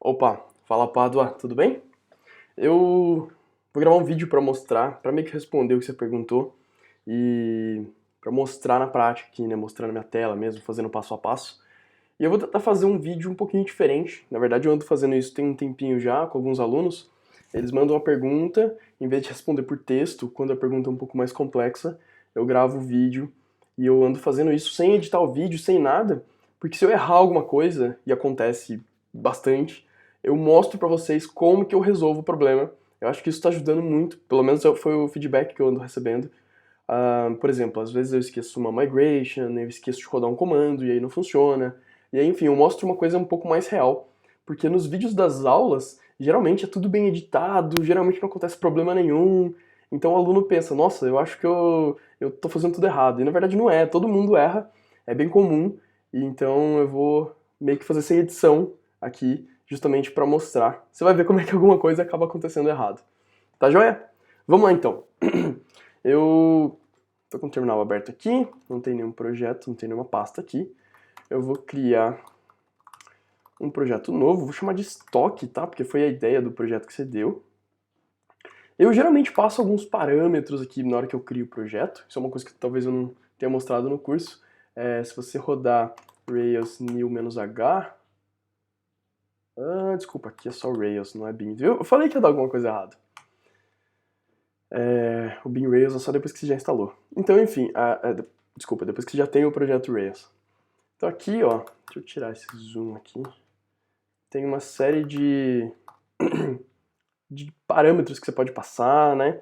Opa, fala Pádua, tudo bem? Eu vou gravar um vídeo para mostrar, para meio que responder o que você perguntou e para mostrar na prática aqui, né, mostrando na minha tela mesmo, fazendo passo a passo. E eu vou tentar fazer um vídeo um pouquinho diferente. Na verdade, eu ando fazendo isso tem um tempinho já com alguns alunos. Eles mandam uma pergunta, em vez de responder por texto, quando a pergunta é um pouco mais complexa, eu gravo o vídeo e eu ando fazendo isso sem editar o vídeo, sem nada, porque se eu errar alguma coisa, e acontece bastante, eu mostro pra vocês como que eu resolvo o problema. Eu acho que isso tá ajudando muito, pelo menos foi o feedback que eu ando recebendo. Por exemplo, às vezes eu esqueço uma migration, eu esqueço de rodar um comando e aí não funciona. E aí, enfim, eu mostro uma coisa um pouco mais real. Porque nos vídeos das aulas, geralmente é tudo bem editado, geralmente não acontece problema nenhum. Então o aluno pensa, nossa, eu acho que eu tô fazendo tudo errado. E na verdade não é, todo mundo erra, é bem comum. E então eu vou meio que fazer sem edição aqui, justamente para mostrar. Você vai ver como é que alguma coisa acaba acontecendo errado. Tá joia? Vamos lá então. Eu tô com o terminal aberto aqui, não tem nenhum projeto, não tem nenhuma pasta aqui. Eu vou criar um projeto novo, vou chamar de estoque, tá? Porque foi a ideia do projeto que você deu. Eu geralmente passo alguns parâmetros aqui na hora que eu crio o projeto. Isso é uma coisa que talvez eu não tenha mostrado no curso. Se você rodar Rails new-h... desculpa, aqui é só Rails, não é Bean. Eu falei que ia dar alguma coisa errada. O Bean Rails é só depois que você já instalou. Então, enfim, desculpa, depois que já tem o projeto Rails. Então aqui, ó, deixa eu tirar esse zoom aqui. Tem uma série de parâmetros que você pode passar, né?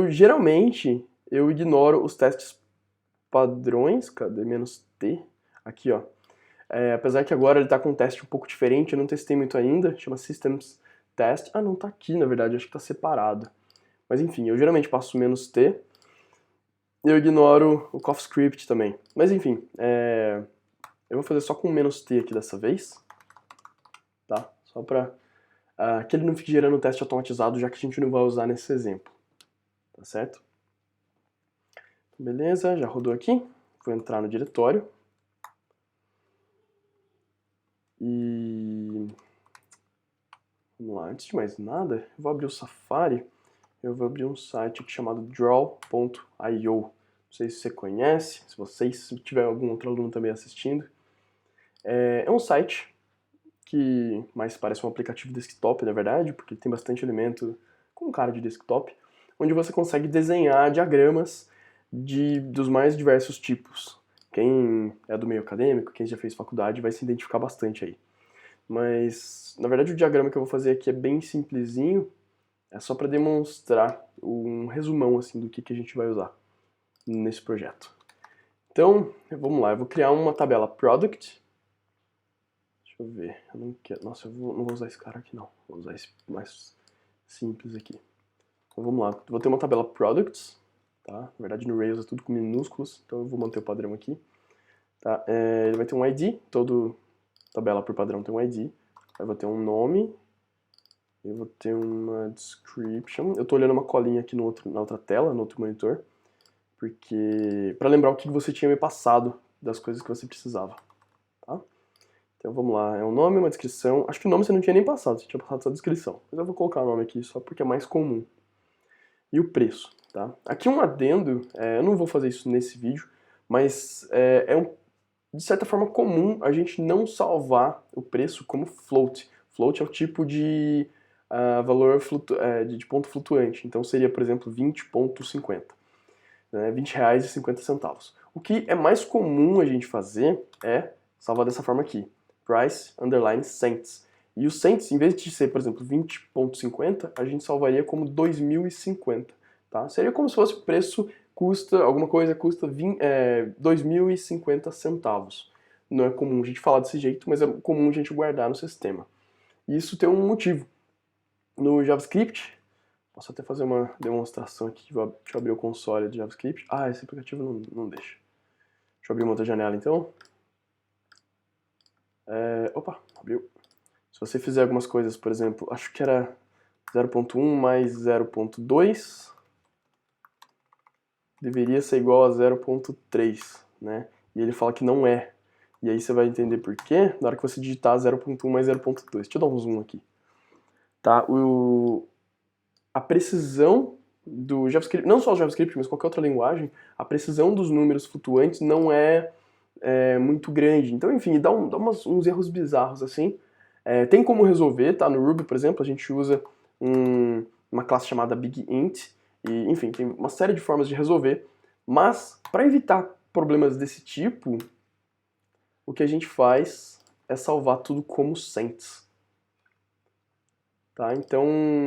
Geralmente, eu ignoro os testes padrões, cadê menos T? Aqui, ó. Apesar que agora ele tá com um teste um pouco diferente, eu não testei muito ainda, chama Systems Test. Ah, não tá aqui, na verdade, acho que tá separado. Mas enfim, eu geralmente passo menos T. Eu ignoro o CoffeeScript também. Mas enfim, eu vou fazer só com menos T aqui dessa vez, tá? Só pra que ele não fique gerando teste automatizado, já que a gente não vai usar nesse exemplo, tá certo? Beleza, já rodou aqui. Vou entrar no diretório. E vamos lá, antes de mais nada, eu vou abrir o Safari. Eu vou abrir um site aqui chamado draw.io. Não sei se você conhece, se tiver algum outro aluno também assistindo. É um site que mais parece um aplicativo desktop, na verdade, porque tem bastante elemento com cara de desktop, onde você consegue desenhar diagramas dos mais diversos tipos. Quem é do meio acadêmico, quem já fez faculdade, vai se identificar bastante aí. Mas, na verdade, o diagrama que eu vou fazer aqui é bem simplesinho, é só para demonstrar um resumão assim do que a gente vai usar nesse projeto. Então, vamos lá, eu vou criar uma tabela product. Deixa eu ver, eu não quero, nossa, não vou usar esse cara aqui não, vou usar esse mais simples aqui. Então vamos lá, vou ter uma tabela products, tá? Na verdade no Rails é tudo com minúsculos, então eu vou manter o padrão aqui. Tá? Ele vai ter um ID, todo tabela por padrão tem um ID. Eu vou ter um nome, eu vou ter uma description. Eu estou olhando uma colinha aqui na outra tela, no outro monitor, porque para lembrar o que você tinha me passado das coisas que você precisava. Tá? Então vamos lá, é um nome, uma descrição. Acho que o nome você não tinha nem passado, você tinha passado só a descrição. Mas eu vou colocar o nome aqui só porque é mais comum. E o preço, tá? Aqui um adendo, eu não vou fazer isso nesse vídeo, mas de certa forma comum a gente não salvar o preço como float. Float é o tipo de valor de ponto flutuante, então seria, por exemplo, 20,50, né? R$ 20,50. O que é mais comum a gente fazer é salvar dessa forma aqui, price underline cents. E os cents, em vez de ser, por exemplo, 20,50, a gente salvaria como 2050, tá? Seria como se fosse o preço alguma coisa custa 2.050 centavos. Não é comum a gente falar desse jeito, mas é comum a gente guardar no sistema. E isso tem um motivo. No JavaScript, posso até fazer uma demonstração aqui, deixa eu abrir o console de JavaScript. Esse aplicativo não deixa. Deixa eu abrir uma outra janela então. Opa, abriu. Se você fizer algumas coisas, por exemplo, acho que era 0.1 mais 0.2, deveria ser igual a 0.3, né? E ele fala que não é. E aí você vai entender por quê na hora que você digitar 0.1 mais 0.2. Deixa eu dar um zoom aqui. Tá? A precisão do JavaScript, não só o JavaScript, mas qualquer outra linguagem, a precisão dos números flutuantes não é muito grande. Então, enfim, dá uns erros bizarros assim. Tem como resolver, tá? No Ruby, por exemplo, a gente usa uma classe chamada BigInt, e, enfim, tem uma série de formas de resolver, mas para evitar problemas desse tipo, o que a gente faz é salvar tudo como sents. Tá? Então,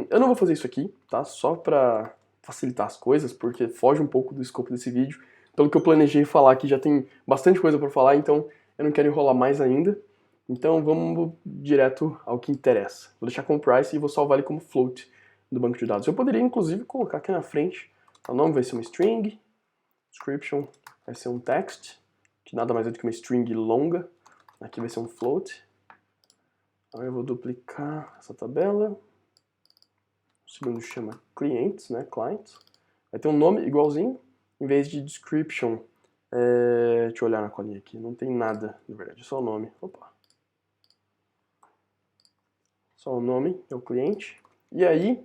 eu não vou fazer isso aqui, tá? Só para facilitar as coisas, porque foge um pouco do escopo desse vídeo. Pelo que eu planejei falar aqui, já tem bastante coisa para falar, então eu não quero enrolar mais ainda. Então vamos direto ao que interessa. Vou deixar como price e vou salvar ele como float do banco de dados. Eu poderia inclusive colocar aqui na frente, o nome vai ser uma string, description vai ser um text, que nada mais é do que uma string longa, aqui vai ser um float. Aí eu vou duplicar essa tabela. O segundo chama clients, né? Clients. Vai ter um nome igualzinho. Em vez de description, deixa eu olhar na colinha aqui. Não tem nada, na verdade, só o nome. Opa. Só o nome, é o cliente. E aí,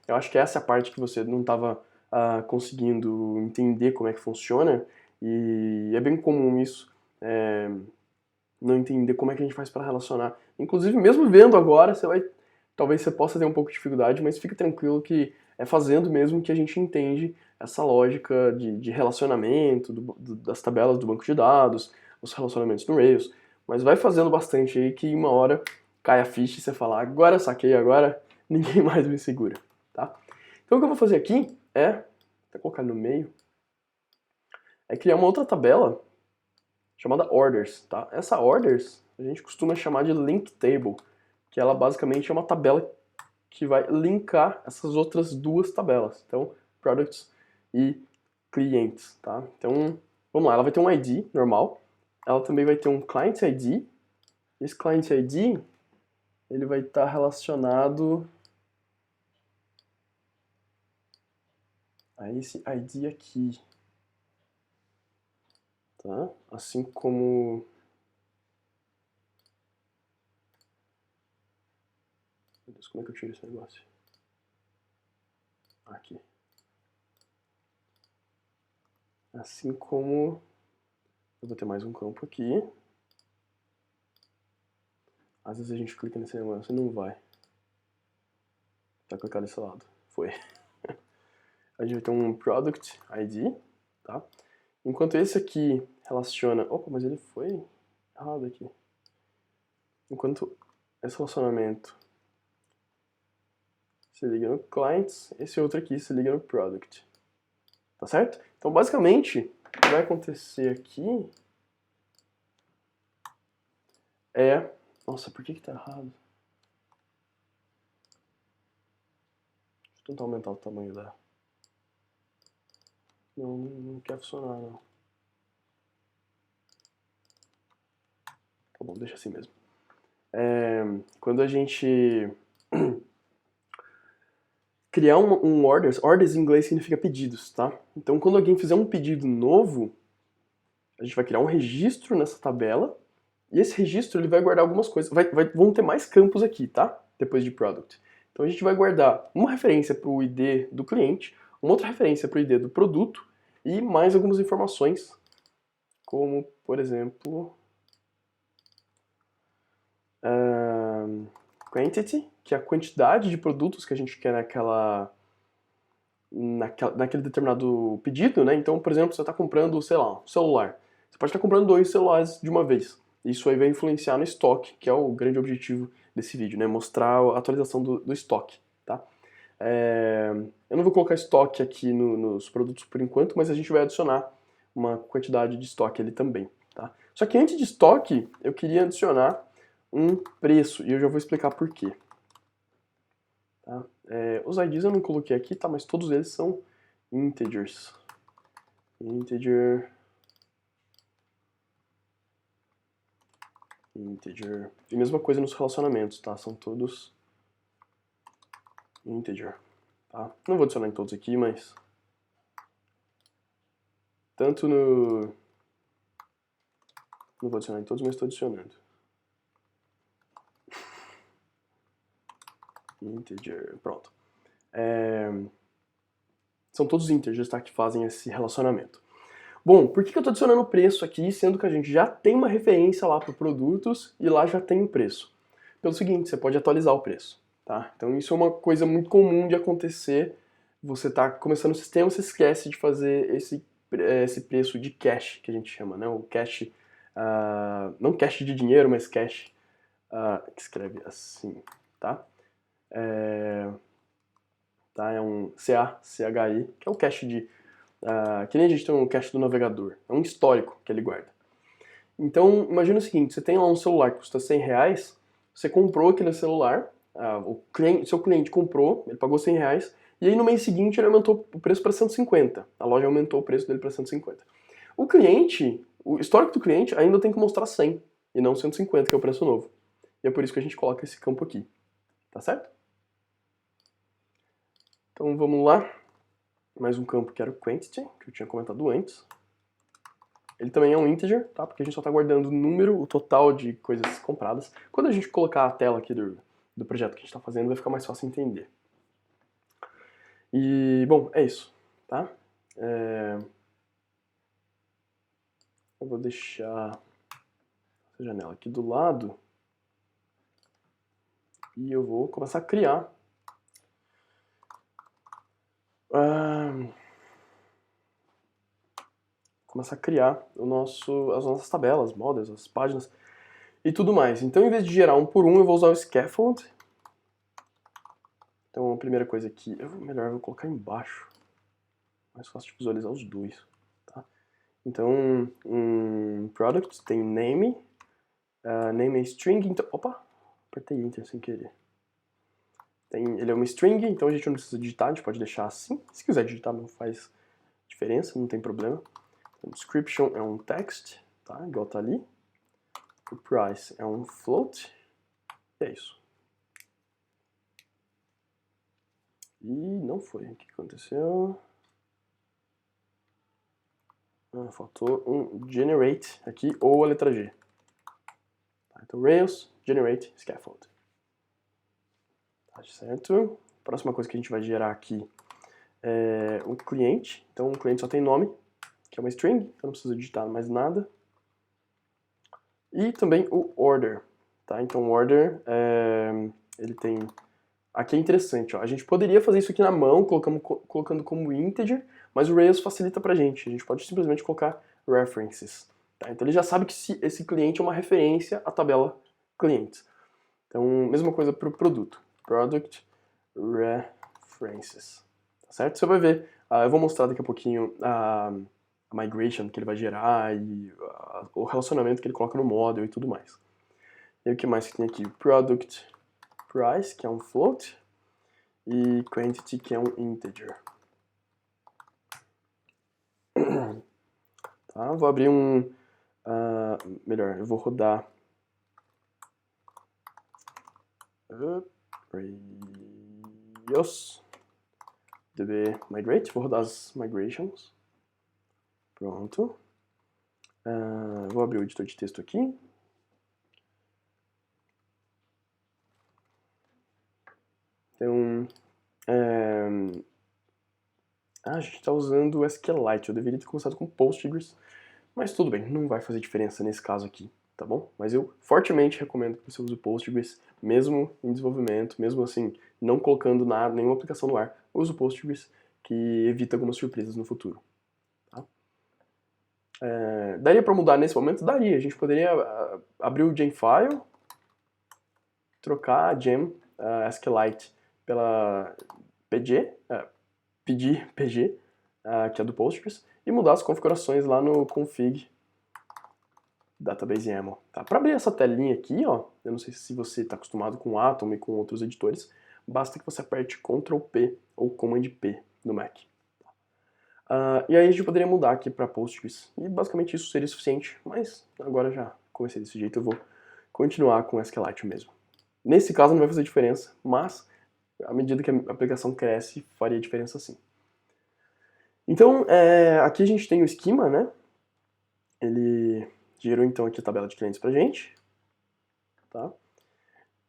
eu acho que essa é a parte que você não estava conseguindo entender como é que funciona. E é bem comum isso. Não entender como é que a gente faz para relacionar. Inclusive, mesmo vendo agora, talvez você possa ter um pouco de dificuldade, mas fique tranquilo que é fazendo mesmo que a gente entende essa lógica de relacionamento, das tabelas do banco de dados, os relacionamentos no Rails. Mas vai fazendo bastante aí que uma hora cai a ficha e você fala, agora saquei, agora ninguém mais me segura, tá? Então o que eu vou fazer aqui vou colocar no meio, é criar uma outra tabela chamada orders, tá? Essa orders a gente costuma chamar de link table, que ela basicamente é uma tabela que vai linkar essas outras duas tabelas, então products e clientes, tá? Então, vamos lá, ela vai ter um ID normal, ela também vai ter um client ID, esse client ID ele vai estar relacionado a esse ID aqui, tá? Assim como meu Deus, como é que eu tiro esse negócio? Aqui. Assim como eu vou ter mais um campo aqui. Às vezes a gente clica nesse negócio e não vai. Tá clicado desse lado. Foi. A gente vai ter um Product ID, tá? Enquanto esse aqui relaciona... Opa, mas ele foi errado aqui. Enquanto esse relacionamento se liga no Clients, esse outro aqui se liga no Product. Tá certo? Então, basicamente, o que vai acontecer aqui é... Nossa, por que tá errado? Deixa eu tentar aumentar o tamanho da... Não quer funcionar, não. Tá bom, deixa assim mesmo. Quando a gente criar um orders em inglês significa pedidos, tá? Então quando alguém fizer um pedido novo, a gente vai criar um registro nessa tabela, e esse registro ele vai guardar algumas coisas. Vão ter mais campos aqui, tá? Depois de product. Então a gente vai guardar uma referência para o ID do cliente, uma outra referência para o ID do produto, e mais algumas informações, como, por exemplo, quantity, que é a quantidade de produtos que a gente quer naquele determinado pedido, né? Então, por exemplo, você está comprando, sei lá, um celular. Você pode estar comprando 2 celulares de uma vez. Isso aí vai influenciar no estoque, que é o grande objetivo desse vídeo, né? Mostrar a atualização do estoque, tá? Eu não vou colocar estoque aqui nos produtos por enquanto, mas a gente vai adicionar uma quantidade de estoque ali também, tá? Só que antes de estoque, eu queria adicionar um preço, e eu já vou explicar por quê. Tá? Os IDs eu não coloquei aqui, tá? Mas todos eles são integers. Integer. E mesma coisa nos relacionamentos, tá? São todos integer. Tá? Não vou adicionar em todos aqui, mas tanto Não vou adicionar em todos, mas estou adicionando. Integer, pronto. São todos integers, tá, que fazem esse relacionamento. Bom, por que eu estou adicionando o preço aqui, sendo que a gente já tem uma referência lá para produtos e lá já tem o preço? Pelo seguinte, você pode atualizar o preço, tá? Então isso é uma coisa muito comum de acontecer. Você está começando o sistema, você esquece de fazer esse preço de cache, que a gente chama, né? O cache, não cache de dinheiro, mas cache, que escreve assim, tá? É um CACHI, que é o cache de... que nem a gente tem um cache do navegador. É um histórico que ele guarda. Então, imagina o seguinte, você tem lá um celular que custa R$100, você comprou aquele celular, seu cliente comprou, ele pagou R$100, e aí no mês seguinte ele aumentou o preço para 150. A loja aumentou o preço dele para 150. O cliente, o histórico do cliente ainda tem que mostrar 100, e não 150, que é o preço novo. E é por isso que a gente coloca esse campo aqui. Tá certo? Então vamos lá. Mais um campo que era o quantity, que eu tinha comentado antes. Ele também é um integer, tá? Porque a gente só está guardando o número, o total de coisas compradas. Quando a gente colocar a tela aqui do projeto que a gente está fazendo, vai ficar mais fácil entender. E, bom, é isso, tá? Eu vou deixar essa janela aqui do lado. E eu vou começar a criar as nossas tabelas, models, as páginas e tudo mais. Então, em vez de gerar um por um, eu vou usar o scaffold. Então, a primeira coisa aqui, melhor eu vou colocar embaixo. Mais fácil de visualizar os dois, tá? Então, product tem name, name é string, então, opa, apertei enter sem querer. Ele é uma string, então a gente não precisa digitar, a gente pode deixar assim. Se quiser digitar não faz diferença, não tem problema. Então, description é um text, tá? Igual tá ali. O price é um float. E é isso. E não foi. O que aconteceu? Faltou um generate aqui, ou a letra G. Tá, então, Rails, generate, scaffold. Tá certo? Próxima coisa que a gente vai gerar aqui é um cliente. Então, o cliente só tem nome, que é uma string, então não precisa digitar mais nada. E também o order. Tá? Então, o order, ele tem... Aqui é interessante, ó. A gente poderia fazer isso aqui na mão, colocando como integer, mas o Rails facilita pra gente. A gente pode simplesmente colocar references. Tá? Então ele já sabe que esse cliente é uma referência à tabela clientes. Então, mesma coisa para o produto. Product references. Tá certo? Você vai ver. Eu vou mostrar daqui a pouquinho a migration que ele vai gerar e o relacionamento que ele coloca no model e tudo mais. E o que mais que tem aqui? Product price, que é um float, e quantity, que é um integer. Tá, vou abrir melhor, eu vou rodar Rails db migrate, vou rodar as migrations. Pronto. Vou abrir o editor de texto aqui. Então, a gente está usando o SQLite. Eu deveria ter começado com Postgres, mas tudo bem, não vai fazer diferença nesse caso aqui, tá bom? Mas eu fortemente recomendo que você use o Postgres, mesmo em desenvolvimento, mesmo assim, não colocando nada, nenhuma aplicação no ar. Use o Postgres, que evita algumas surpresas no futuro. Tá? Daria para mudar nesse momento? Daria. A gente poderia abrir o Gemfile, trocar a Gem SQLite pela PG, pedir PG, que é do Postgres, e mudar as configurações lá no config database YAML. Tá? Para abrir essa telinha aqui, ó, eu não sei se você está acostumado com Atom e com outros editores, basta que você aperte Ctrl P ou Command P no Mac. E aí a gente poderia mudar aqui para Postgres, e basicamente isso seria suficiente, mas agora já comecei desse jeito, eu vou continuar com SQLite mesmo. Nesse caso não vai fazer diferença, mas à medida que a aplicação cresce, faria diferença sim. Então, aqui a gente tem o esquema, né? Deixa Gerou então aqui a tabela de clientes pra gente, tá?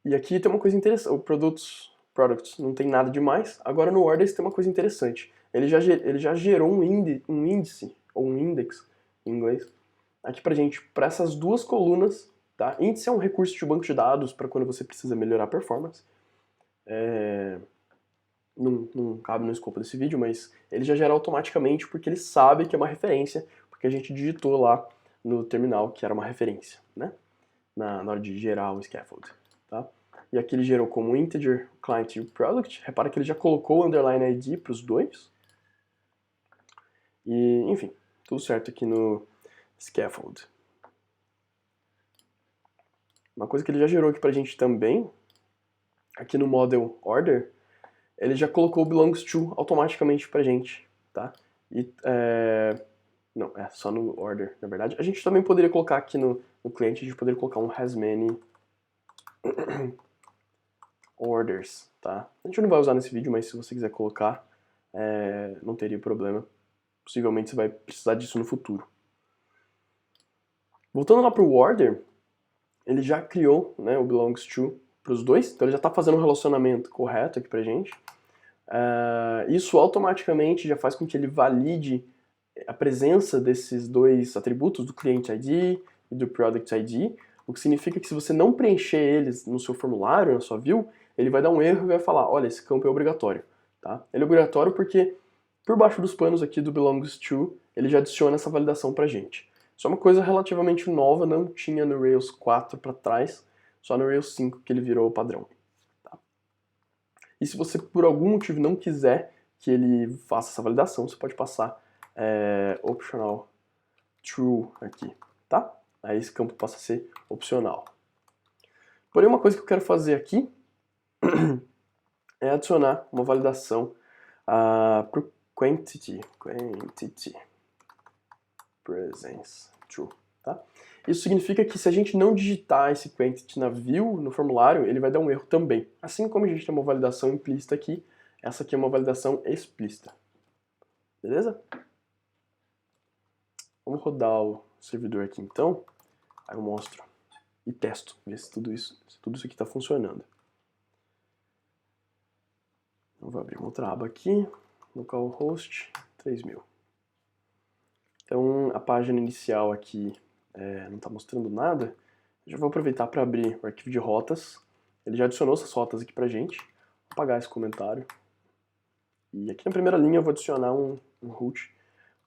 E aqui tem uma coisa interessante, o products não tem nada demais. Agora no orders tem uma coisa interessante. Ele já gerou um índice, ou um index em inglês, aqui pra gente, para essas duas colunas, tá? Índice é um recurso de banco de dados para quando você precisa melhorar a performance. Não cabe no escopo desse vídeo, mas ele já gera automaticamente porque ele sabe que é uma referência, porque a gente digitou lá no terminal que era uma referência, né? Na hora de gerar o scaffold, tá? E aqui ele gerou como integer o client e o product. Repara que ele já colocou o underline ID para os dois. E, enfim, tudo certo aqui no scaffold. Uma coisa que ele já gerou aqui pra gente também, aqui no model order, ele já colocou o belongs to automaticamente pra gente, tá? E, não, é só no order, na verdade. A gente também poderia colocar aqui no cliente, a gente poderia colocar um has many orders, tá? A gente não vai usar nesse vídeo, mas se você quiser colocar, não teria problema. Possivelmente você vai precisar disso no futuro. Voltando lá pro order, ele já criou, né, o belongs to para os dois, então ele já está fazendo um relacionamento correto aqui pra gente. Isso automaticamente já faz com que ele valide a presença desses dois atributos, do Client ID e do Product ID, o que significa que se você não preencher eles no seu formulário, na sua view, ele vai dar um erro e vai falar, olha, esse campo é obrigatório. Tá? Ele é obrigatório porque por baixo dos panos aqui do belongs to, ele já adiciona essa validação pra gente. Isso é uma coisa relativamente nova, não tinha no Rails 4 para trás, só no Rails 5 que ele virou o padrão. Tá? E se você por algum motivo não quiser que ele faça essa validação, você pode passar optional true aqui, tá? Aí esse campo passa a ser opcional. Porém, uma coisa que eu quero fazer aqui é adicionar uma validação para o quantity presence true, tá? Isso significa que se a gente não digitar esse quantity na view, no formulário, ele vai dar um erro também. Assim como a gente tem uma validação implícita aqui, essa aqui é uma validação explícita. Beleza? Vamos rodar o servidor aqui então, aí eu mostro e testo, ver se tudo isso aqui está funcionando. Eu vou abrir uma outra aba aqui, localhost 3000. Então a página inicial aqui não está mostrando nada. Eu já vou aproveitar para abrir o arquivo de rotas. Ele já adicionou essas rotas aqui pra gente. Vou apagar esse comentário. E aqui na primeira linha eu vou adicionar um root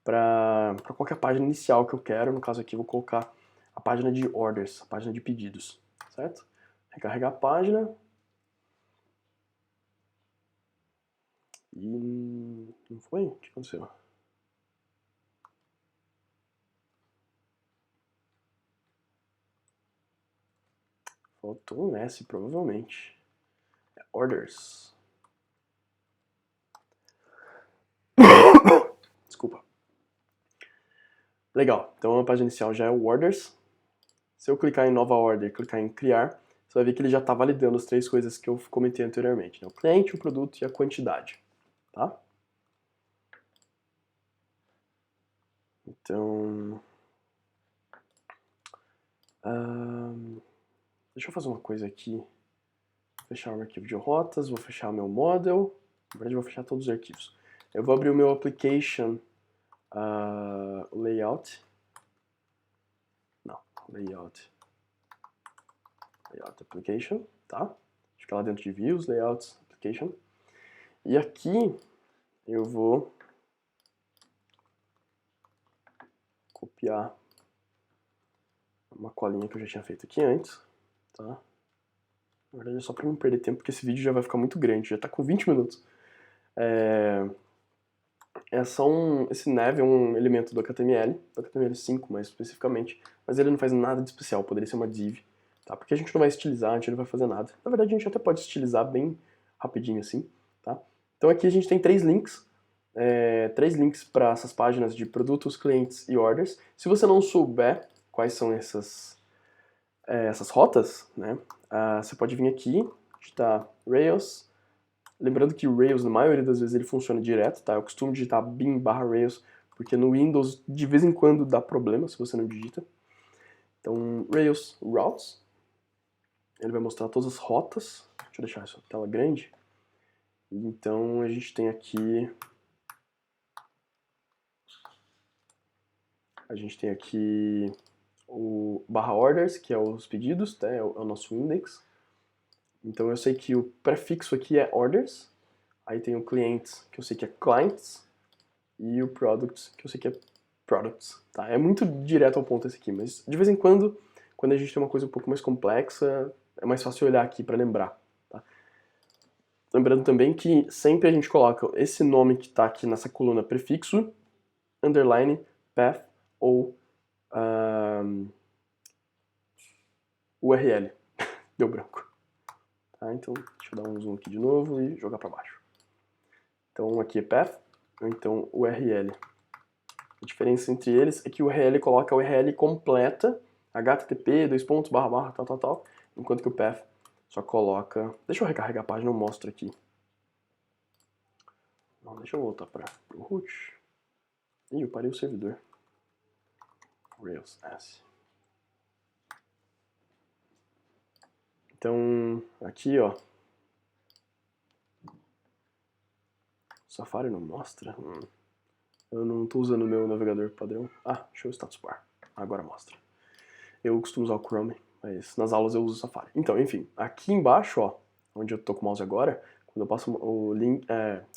para qualquer página inicial que eu quero. No caso aqui eu vou colocar a página de orders, a página de pedidos, certo? Recarregar a página. E não foi? O que aconteceu? Faltou um S, provavelmente. Orders. Desculpa. Legal, então a página inicial já é o orders. Se eu clicar em nova order e clicar em criar, você vai ver que ele já está validando as três coisas que eu comentei anteriormente, né? O cliente, o produto e a quantidade. Tá? Então, deixa eu fazer uma coisa aqui. Vou fechar o arquivo de rotas, vou fechar o meu model. Na verdade, eu vou fechar todos os arquivos. Eu vou abrir o meu application layout. Não, layout application, tá? Fica lá dentro de views, layouts, application. E aqui eu vou copiar uma colinha que eu já tinha feito aqui antes, tá? Na verdade é só para não perder tempo, porque esse vídeo já vai ficar muito grande, já tá com 20 minutos. Esse nav é um elemento do HTML, do HTML5 mais especificamente, mas ele não faz nada de especial, poderia ser uma div, tá? Porque a gente não vai estilizar, a gente não vai fazer nada. Na verdade a gente até pode estilizar bem rapidinho assim, tá? Então aqui a gente tem três links para essas páginas de produtos, clientes e orders. Se você não souber quais são essas rotas, né, você pode vir aqui, digitar Rails. Lembrando que o Rails, na maioria das vezes, ele funciona direto, tá? Eu costumo digitar bin/Rails, porque no Windows, de vez em quando, dá problema se você não digita. Então, Rails Routes, ele vai mostrar todas as rotas. Deixa eu deixar essa tela grande. Então, a gente tem aqui... o /orders, que é os pedidos, né, é o nosso index. Então eu sei que o prefixo aqui é orders, aí tem o clients, que eu sei que é clients, e o products, que eu sei que é products. Tá? É muito direto ao ponto esse aqui, mas de vez em quando a gente tem uma coisa um pouco mais complexa, é mais fácil olhar aqui para lembrar. Tá? Lembrando também que sempre a gente coloca esse nome que está aqui nessa coluna prefixo, underline, path ou URL. Deu branco. Tá, então, deixa eu dar um zoom aqui de novo e jogar para baixo. Então, aqui é path, ou então URL. A diferença entre eles é que o URL coloca a URL completa, http, tal, enquanto que o path só coloca... Deixa eu recarregar a página, eu mostro aqui. Não, deixa eu voltar para o root. Ih, eu parei o servidor. Rails S. Então, aqui, ó. Safari não mostra? Eu não estou usando o meu navegador padrão. Ah, show status bar. Agora mostra. Eu costumo usar o Chrome, mas nas aulas eu uso o Safari. Então, enfim, aqui embaixo, ó, onde eu tô com o mouse agora, quando eu passo o link,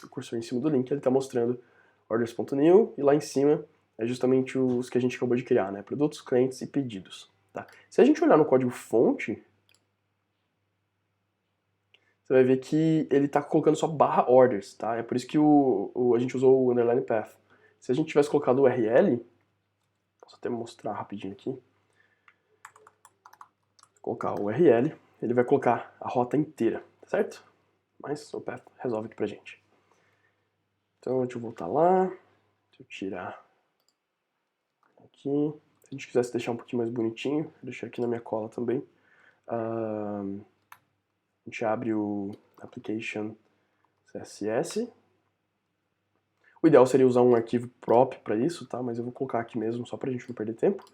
o cursor em cima do link, ele está mostrando orders.new, e lá em cima é justamente os que a gente acabou de criar, né? Produtos, clientes e pedidos. Tá? Se a gente olhar no código fonte, você vai ver que ele está colocando só /orders, tá? É por isso que a gente usou o underline path. Se a gente tivesse colocado o URL, posso até mostrar rapidinho aqui, colocar o URL, ele vai colocar a rota inteira, certo? Mas o path resolve aqui pra gente. Então, deixa eu voltar lá, deixa eu tirar aqui. Se a gente quisesse deixar um pouquinho mais bonitinho, vou deixar aqui na minha cola também. A gente abre o application CSS. O ideal seria usar um arquivo próprio para isso, tá? Mas eu vou colocar aqui mesmo, só pra gente não perder tempo.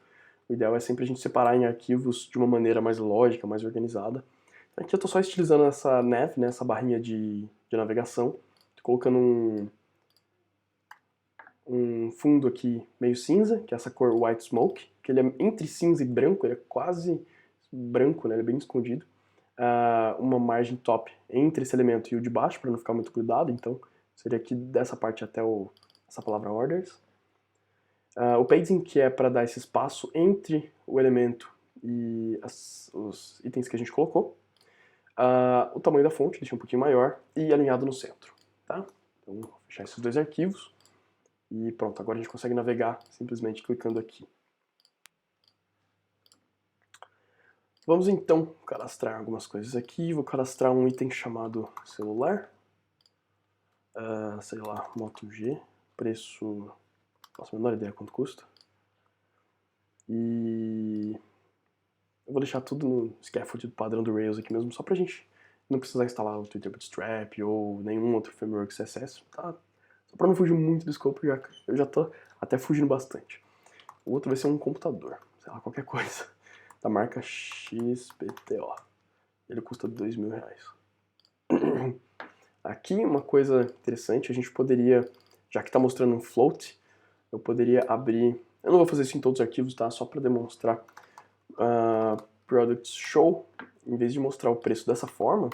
O ideal é sempre a gente separar em arquivos de uma maneira mais lógica, mais organizada. Aqui eu tô só estilizando essa nav, né, essa barrinha de navegação. Tô colocando um fundo aqui meio cinza, que é essa cor White Smoke, que ele é entre cinza e branco, ele é quase branco, né, ele é bem escondido. Uma margem top entre esse elemento e o de baixo, para não ficar muito grudado, então seria aqui dessa parte até essa palavra orders. O padding, que é para dar esse espaço entre o elemento e os itens que a gente colocou. O tamanho da fonte, deixa um pouquinho maior e alinhado no centro. Tá? Então, vou fechar esses dois arquivos. E pronto, agora a gente consegue navegar simplesmente clicando aqui. Vamos então cadastrar algumas coisas aqui. Vou cadastrar um item chamado celular. Sei lá, Moto G. Preço, não faço a menor ideia quanto custa. E eu vou deixar tudo no scaffold padrão do Rails aqui mesmo, só pra gente não precisar instalar o Twitter Bootstrap ou nenhum outro framework CSS, tá? Só pra não fugir muito do scope, eu já tô até fugindo bastante. O outro vai ser um computador, sei lá, qualquer coisa, da marca XPTO. Ele custa R$2.000. Aqui uma coisa interessante, a gente poderia, já que está mostrando um float, eu poderia abrir, eu não vou fazer isso em todos os arquivos, tá? Só para demonstrar Products Show, em vez de mostrar o preço dessa forma,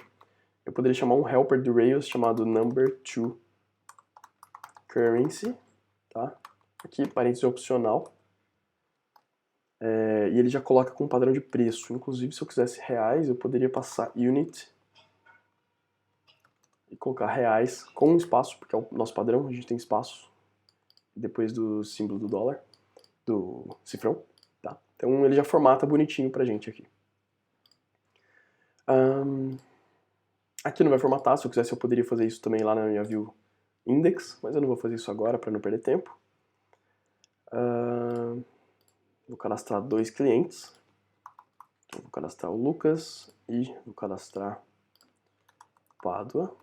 eu poderia chamar um helper do Rails chamado number2 currency, tá? Aqui, parênteses opcional. E ele já coloca com padrão de preço. Inclusive, se eu quisesse reais, eu poderia passar unit e colocar reais com um espaço, porque é o nosso padrão, a gente tem espaço depois do símbolo do dólar, do cifrão, tá? Então ele já formata bonitinho pra gente aqui. Aqui não vai formatar, se eu quisesse eu poderia fazer isso também lá na minha view index, mas eu não vou fazer isso agora para não perder tempo. Vou cadastrar 2 clientes. Então, vou cadastrar o Lucas e vou cadastrar Pádua.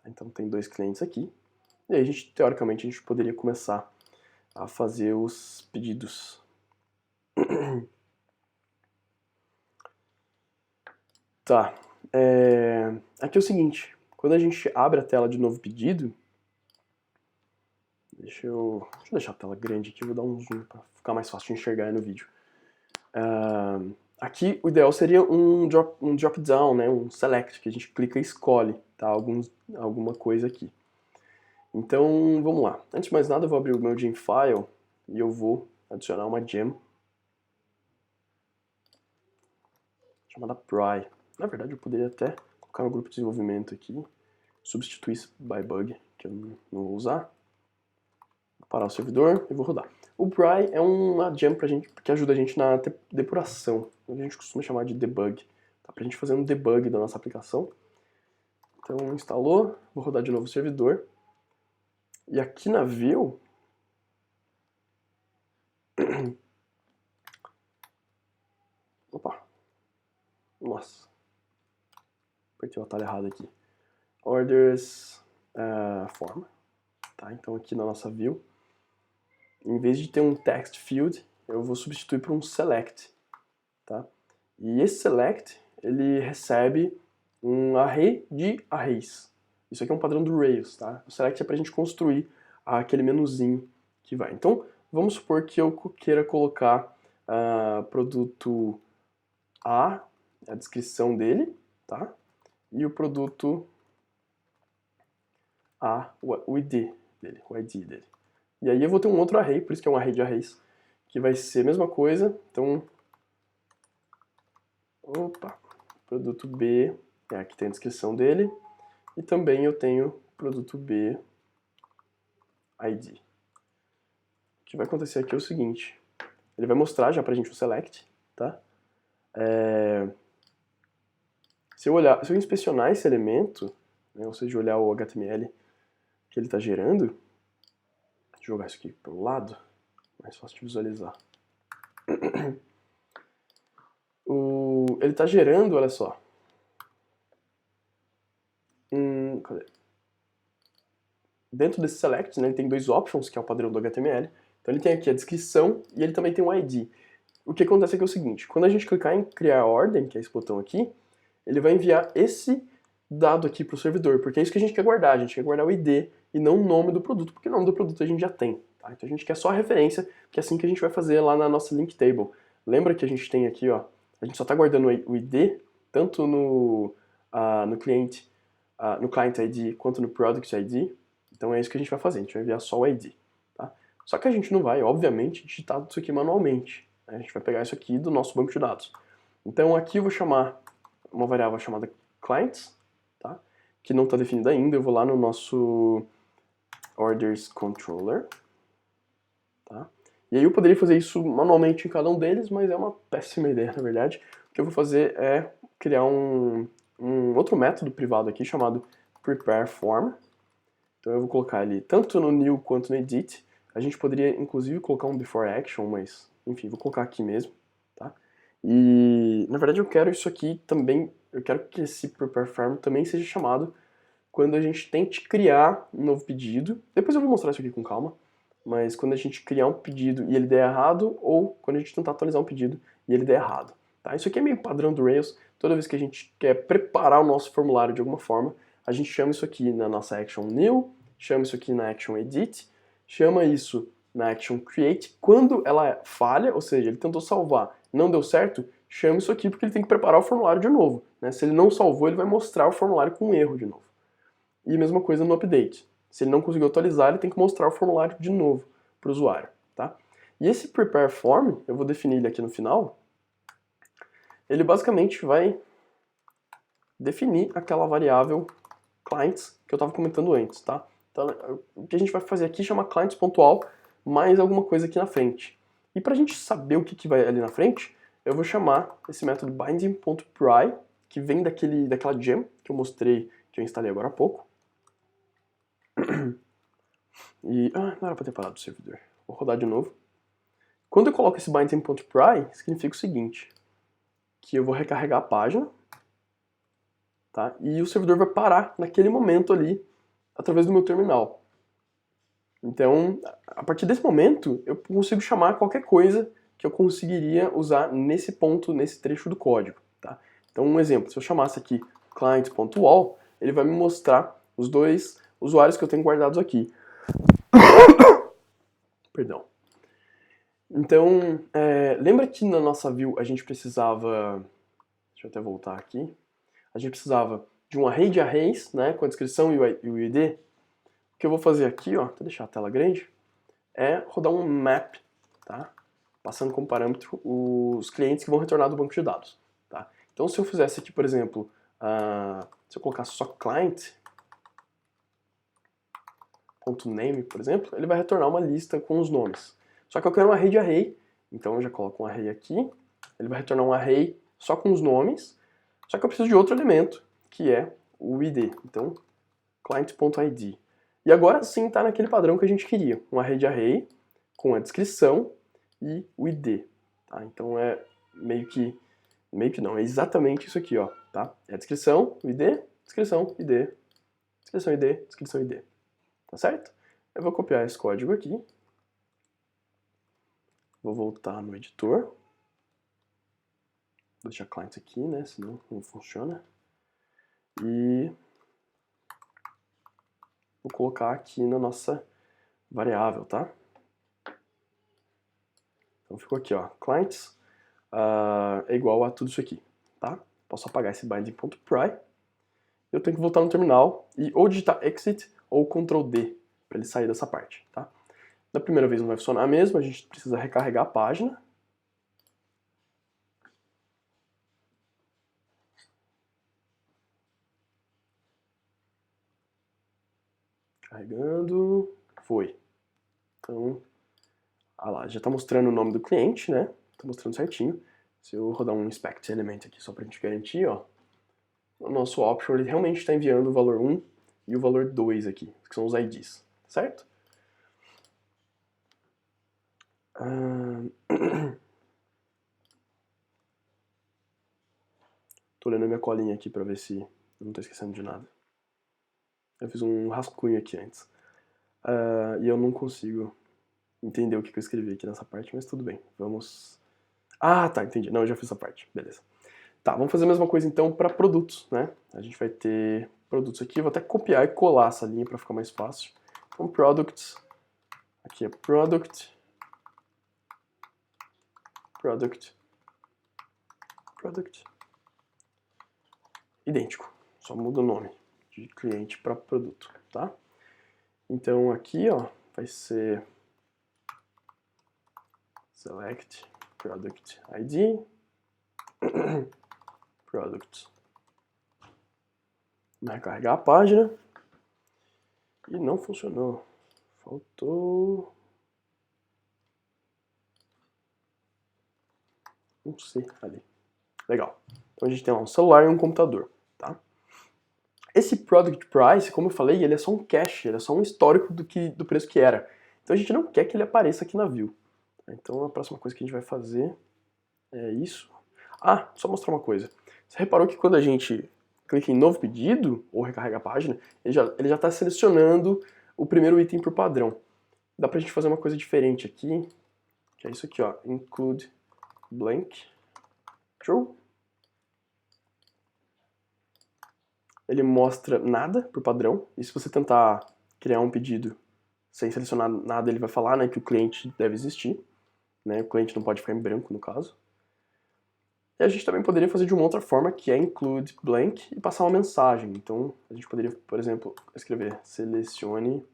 Então tem 2 clientes aqui. E aí, teoricamente, a gente poderia começar a fazer os pedidos. Tá. Aqui é o seguinte, quando a gente abre a tela de novo pedido, deixa eu deixar a tela grande aqui, vou dar um zoom para ficar mais fácil de enxergar aí no vídeo. Aqui o ideal seria um drop down, né, um select, que a gente clica e escolhe, tá, alguma coisa aqui. Então, vamos lá. Antes de mais nada, eu vou abrir o meu gem file e eu vou adicionar uma gem chamada Pry. Na verdade, eu poderia até colocar no grupo de desenvolvimento aqui, substituir esse by bug, que eu não vou usar. Vou parar o servidor e vou rodar. O Pry é uma gem que ajuda a gente na depuração, a gente costuma chamar de debug, tá? Pra gente fazer um debug da nossa aplicação. Então, instalou, vou rodar de novo o servidor. E aqui na view, opa, nossa, apertei o atalho errado aqui. Orders form, tá? Então aqui na nossa view, em vez de ter um text field, eu vou substituir por um select, tá? E esse select, ele recebe um array de arrays. Isso aqui é um padrão do Rails, tá? O select é pra gente construir aquele menuzinho que vai. Então, vamos supor que eu queira colocar produto A, a descrição dele, tá? E o produto A, o ID dele, o ID dele. E aí eu vou ter um outro array, por isso que é um array de arrays, que vai ser a mesma coisa. Então, produto B, aqui tem a descrição dele. E também eu tenho produto B ID. O que vai acontecer aqui é o seguinte, ele vai mostrar já pra gente o select, tá? Se eu inspecionar esse elemento, né, ou seja, olhar o HTML que ele está gerando, deixa eu jogar isso aqui para o lado, mais fácil de visualizar. Ele está gerando, olha só, cadê? Dentro desse select, né, ele tem dois options, que é o padrão do HTML. Então ele tem aqui a descrição e ele também tem um ID. O que acontece aqui é o seguinte, quando a gente clicar em criar ordem, que é esse botão aqui, ele vai enviar esse dado aqui para o servidor, porque é isso que a gente quer guardar. A gente quer guardar o ID e não o nome do produto, porque o nome do produto a gente já tem. Tá? Então a gente quer só a referência, que é assim que a gente vai fazer lá na nossa link table. Lembra que a gente tem aqui, ó, a gente só está guardando o ID, tanto no client ID quanto no product ID. Então é isso que a gente vai fazer, a gente vai enviar só o ID. Tá? Só que a gente não vai, obviamente, digitar tudo isso aqui manualmente. Né? A gente vai pegar isso aqui do nosso banco de dados. Então aqui eu vou chamar uma variável chamada clients, tá? Que não está definida ainda. Eu vou lá no nosso orders controller, tá? E aí eu poderia fazer isso manualmente em cada um deles, mas é uma péssima ideia, na verdade. O que eu vou fazer é criar um outro método privado aqui chamado prepareForm. Então eu vou colocar ali tanto no new quanto no edit. A gente poderia inclusive colocar um before action, mas enfim, vou colocar aqui mesmo, tá? E na verdade eu quero isso aqui também, eu quero que esse prepareForm também seja chamado quando a gente tente criar um novo pedido. Depois eu vou mostrar isso aqui com calma. Mas quando a gente criar um pedido e ele der errado, ou quando a gente tentar atualizar um pedido e ele der errado. Tá? Isso aqui é meio padrão do Rails. Toda vez que a gente quer preparar o nosso formulário de alguma forma, a gente chama isso aqui na nossa action new, chama isso aqui na action edit, chama isso na action create. Quando ela falha, ou seja, ele tentou salvar, não deu certo, chama isso aqui porque ele tem que preparar o formulário de novo. Né? Se ele não salvou, ele vai mostrar o formulário com um erro de novo. E a mesma coisa no update. Se ele não conseguiu atualizar, ele tem que mostrar o formulário de novo para o usuário. Tá? E esse prepareForm, eu vou definir ele aqui no final, ele basicamente vai definir aquela variável clients que eu estava comentando antes. Tá? Então, o que a gente vai fazer aqui chama clients.all mais alguma coisa aqui na frente. E para a gente saber o que vai ali na frente, eu vou chamar esse método binding.pry, que vem daquela gem que eu mostrei, que eu instalei agora há pouco. E, não era para ter parado o servidor. Vou rodar de novo. Quando eu coloco esse binding.pry, significa o seguinte, que eu vou recarregar a página, tá? E o servidor vai parar naquele momento ali, através do meu terminal. Então, a partir desse momento, eu consigo chamar qualquer coisa que eu conseguiria usar nesse ponto, nesse trecho do código, tá? Então, um exemplo, se eu chamasse aqui client.wall, ele vai me mostrar os dois usuários que eu tenho guardados aqui. Perdão. Então, lembra que na nossa view a gente precisava... Deixa eu até voltar aqui. A gente precisava de um array de arrays, né, com a descrição e o ID. O que eu vou fazer aqui, ó, vou deixar a tela grande, é rodar um map, tá? Passando como parâmetro os clientes que vão retornar do banco de dados, tá? Então, se eu fizesse aqui, por exemplo, se eu colocasse só client.name, por exemplo, ele vai retornar uma lista com os nomes. Só que eu quero um array de array, então eu já coloco um array aqui, ele vai retornar um array só com os nomes, só que eu preciso de outro elemento, que é o ID. Então, client.id. E agora sim está naquele padrão que a gente queria, um array de array com a descrição e o ID. Tá? Então é meio que não, é exatamente isso aqui, ó, tá? É a descrição, o ID, descrição, ID, descrição, ID, descrição, ID. Tá certo? Eu vou copiar esse código aqui. Vou voltar no editor. Vou deixar client aqui, né? Senão não funciona. E vou colocar aqui na nossa variável, tá? Então ficou aqui, ó, clients é igual a tudo isso aqui, tá? Posso apagar esse binding.pry. Eu tenho que voltar no terminal e ou digitar exit ou Ctrl D para ele sair dessa parte, tá? Da primeira vez não vai funcionar mesmo, a gente precisa recarregar a página. Carregando, foi. Então, lá, já está mostrando o nome do cliente, né? Está mostrando certinho. Se eu rodar um inspect element aqui só para a gente garantir, ó, o nosso option ele realmente está enviando o valor 1 e o valor 2 aqui, que são os IDs, certo? Tô olhando a minha colinha aqui para ver se eu não tô esquecendo de nada. Eu fiz um rascunho aqui antes. E eu não consigo entender o que eu escrevi aqui nessa parte, mas tudo bem. Vamos... Ah, tá, entendi. Não, eu já fiz essa parte. Beleza. Tá, vamos fazer a mesma coisa então para produtos, né? A gente vai ter produtos aqui. Vou até copiar e colar essa linha para ficar mais fácil. Então, products. Aqui é product. Product. Product. Idêntico. Só muda o nome de cliente para produto, tá? Então aqui, ó, vai ser select product ID product. Vai recarregar a página e não funcionou. Faltou um C ali. Legal. Então a gente tem lá um celular e um computador, tá? Esse product price, como eu falei, ele é só um cache, ele é só um histórico do preço que era. Então a gente não quer que ele apareça aqui na view. Então a próxima coisa que a gente vai fazer é isso. Ah, só mostrar uma coisa. Você reparou que quando a gente clica em novo pedido, ou recarrega a página, ele já está selecionando o primeiro item por padrão. Dá pra gente fazer uma coisa diferente aqui, que é isso aqui, ó, include blank, true. Ele mostra nada por padrão, e se você tentar criar um pedido sem selecionar nada, ele vai falar, né, que o cliente deve existir, né, o cliente não pode ficar em branco no caso. E a gente também poderia fazer de uma outra forma, que é include blank e passar uma mensagem. Então, a gente poderia, por exemplo, escrever selecione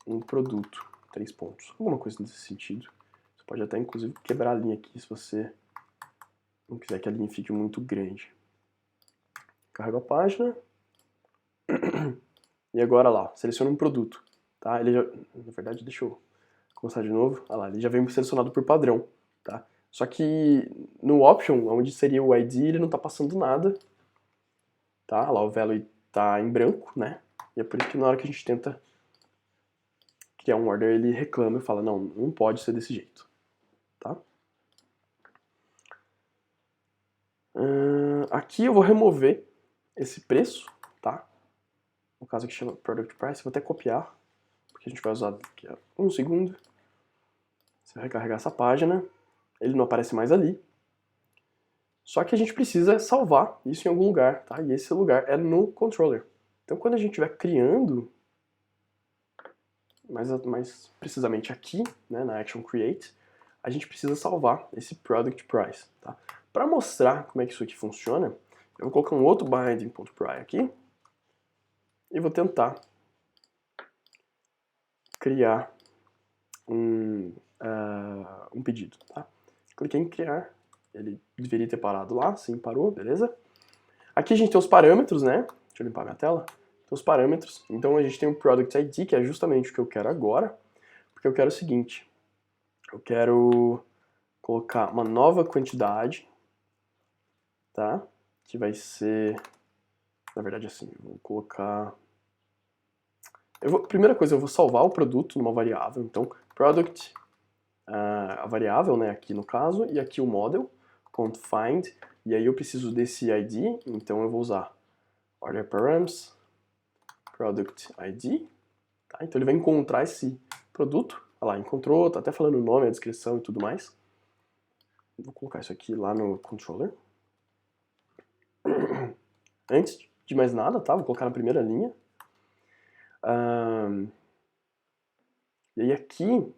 um produto, 3 pontos. Alguma coisa nesse sentido. Você pode até, inclusive, quebrar a linha aqui se você não quiser que a linha fique muito grande. Carrego a página. E agora lá, seleciona um produto. Tá? Ele já, na verdade, deixa eu começar de novo. Olha lá, ele já vem selecionado por padrão. Tá? Só que no option, onde seria o ID, ele não está passando nada. Tá? Lá o value está em branco, né? E é por isso que na hora que a gente tenta criar um order, ele reclama e fala, não, não pode ser desse jeito. Tá? Aqui eu vou remover esse preço, tá? No caso aqui chama Product Price, vou até copiar, porque a gente vai usar daqui a um segundo. Você vai recarregar essa página. ele não aparece mais ali. Só que a gente precisa salvar isso em algum lugar, tá? E esse lugar é no controller. Então quando a gente estiver criando, mais precisamente aqui, né, na Action Create, a gente precisa salvar esse Product Price, tá? Para mostrar como é que isso aqui funciona, eu vou colocar um outro binding.pry aqui e vou tentar criar um pedido, tá? Cliquei em criar, ele deveria ter parado lá, sim, parou, beleza? Aqui a gente tem os parâmetros, né? Deixa eu limpar minha tela. Tem os parâmetros, então a gente tem o Product ID, que é justamente o que eu quero agora, porque eu quero o seguinte, eu quero colocar uma nova quantidade, tá? Que vai ser, na verdade assim, eu vou colocar... primeira coisa, eu vou salvar o produto numa variável, então product, a variável, né, aqui no caso, e aqui o model, .find, e aí eu preciso desse ID, então eu vou usar order params, product ID, tá? Então ele vai encontrar esse produto, olha lá, encontrou, tá até falando o nome, a descrição e tudo mais. Vou colocar isso aqui lá no controller. Antes de mais nada, tá? Vou colocar na primeira linha. E aí aqui...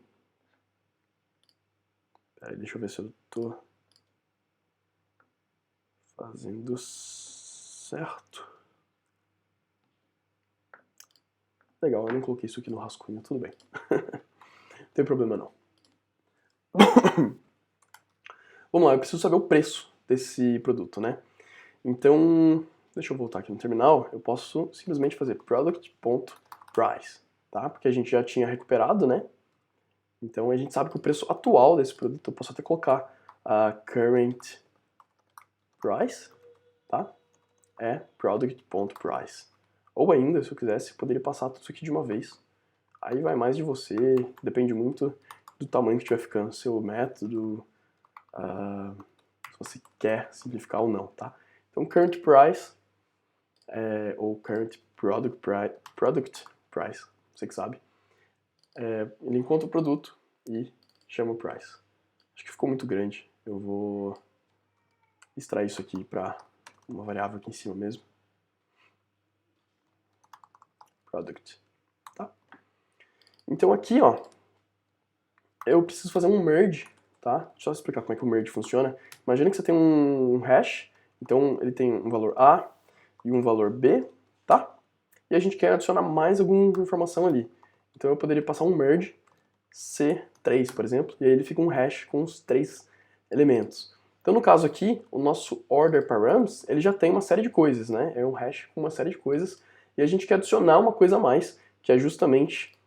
Peraí, deixa eu ver se eu tô fazendo certo. Legal, eu não coloquei isso aqui no rascunho, tudo bem. Não tem problema não. Vamos lá, eu preciso saber o preço desse produto, né? Então, deixa eu voltar aqui no terminal, eu posso simplesmente fazer product.price, tá? Porque a gente já tinha recuperado, né? Então a gente sabe que o preço atual desse produto, eu posso até colocar a current price, tá? É product.price. Ou ainda, se eu quisesse, eu poderia passar tudo isso aqui de uma vez. Aí vai mais de você, depende muito do tamanho que estiver ficando seu método, se você quer simplificar ou não, tá? Então current price, ou current product price, você que sabe, ele encontra o produto e chama o price. Acho que ficou muito grande, eu vou extrair isso aqui para uma variável aqui em cima mesmo. Product, tá? Então aqui, ó, eu preciso fazer um merge, tá? Deixa eu explicar como é que o merge funciona. Imagina que você tem um hash, então ele tem um valor A e um valor B, tá? E a gente quer adicionar mais alguma informação ali. Então eu poderia passar um merge C3, por exemplo, e aí ele fica um hash com os 3 elementos. Então no caso aqui, o nosso order params, ele já tem uma série de coisas, né? É um hash com uma série de coisas, e a gente quer adicionar uma coisa a mais, que é justamente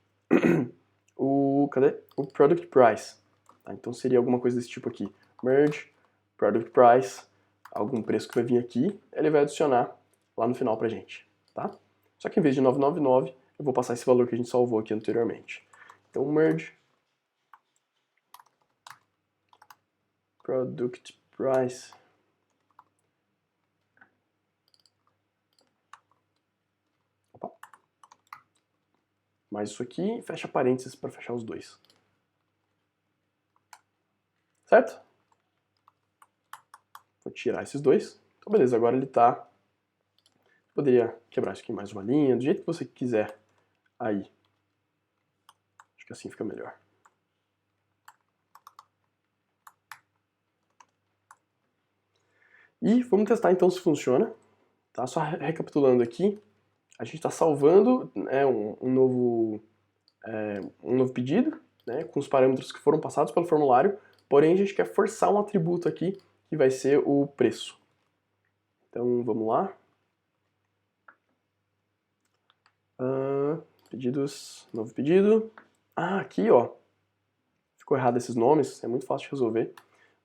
o product price. Tá? Então seria alguma coisa desse tipo aqui. Merge, product price, algum preço que vai vir aqui, ele vai adicionar lá no final pra gente, tá? Só que em vez de 999, eu vou passar esse valor que a gente salvou aqui anteriormente. Então merge, product price, opa, mais isso aqui, fecha parênteses para fechar os dois. Certo? Vou tirar esses dois. Então beleza, agora ele tá... Poderia quebrar isso aqui em mais uma linha, do jeito que você quiser aí. Acho que assim fica melhor. E vamos testar então se funciona. Tá? Só recapitulando aqui, a gente está salvando, né, um novo pedido, né, com os parâmetros que foram passados pelo formulário, porém a gente quer forçar um atributo aqui, que vai ser o preço. Então vamos lá. Pedidos, novo pedido. Aqui ó, ficou errado esses nomes, é muito fácil de resolver.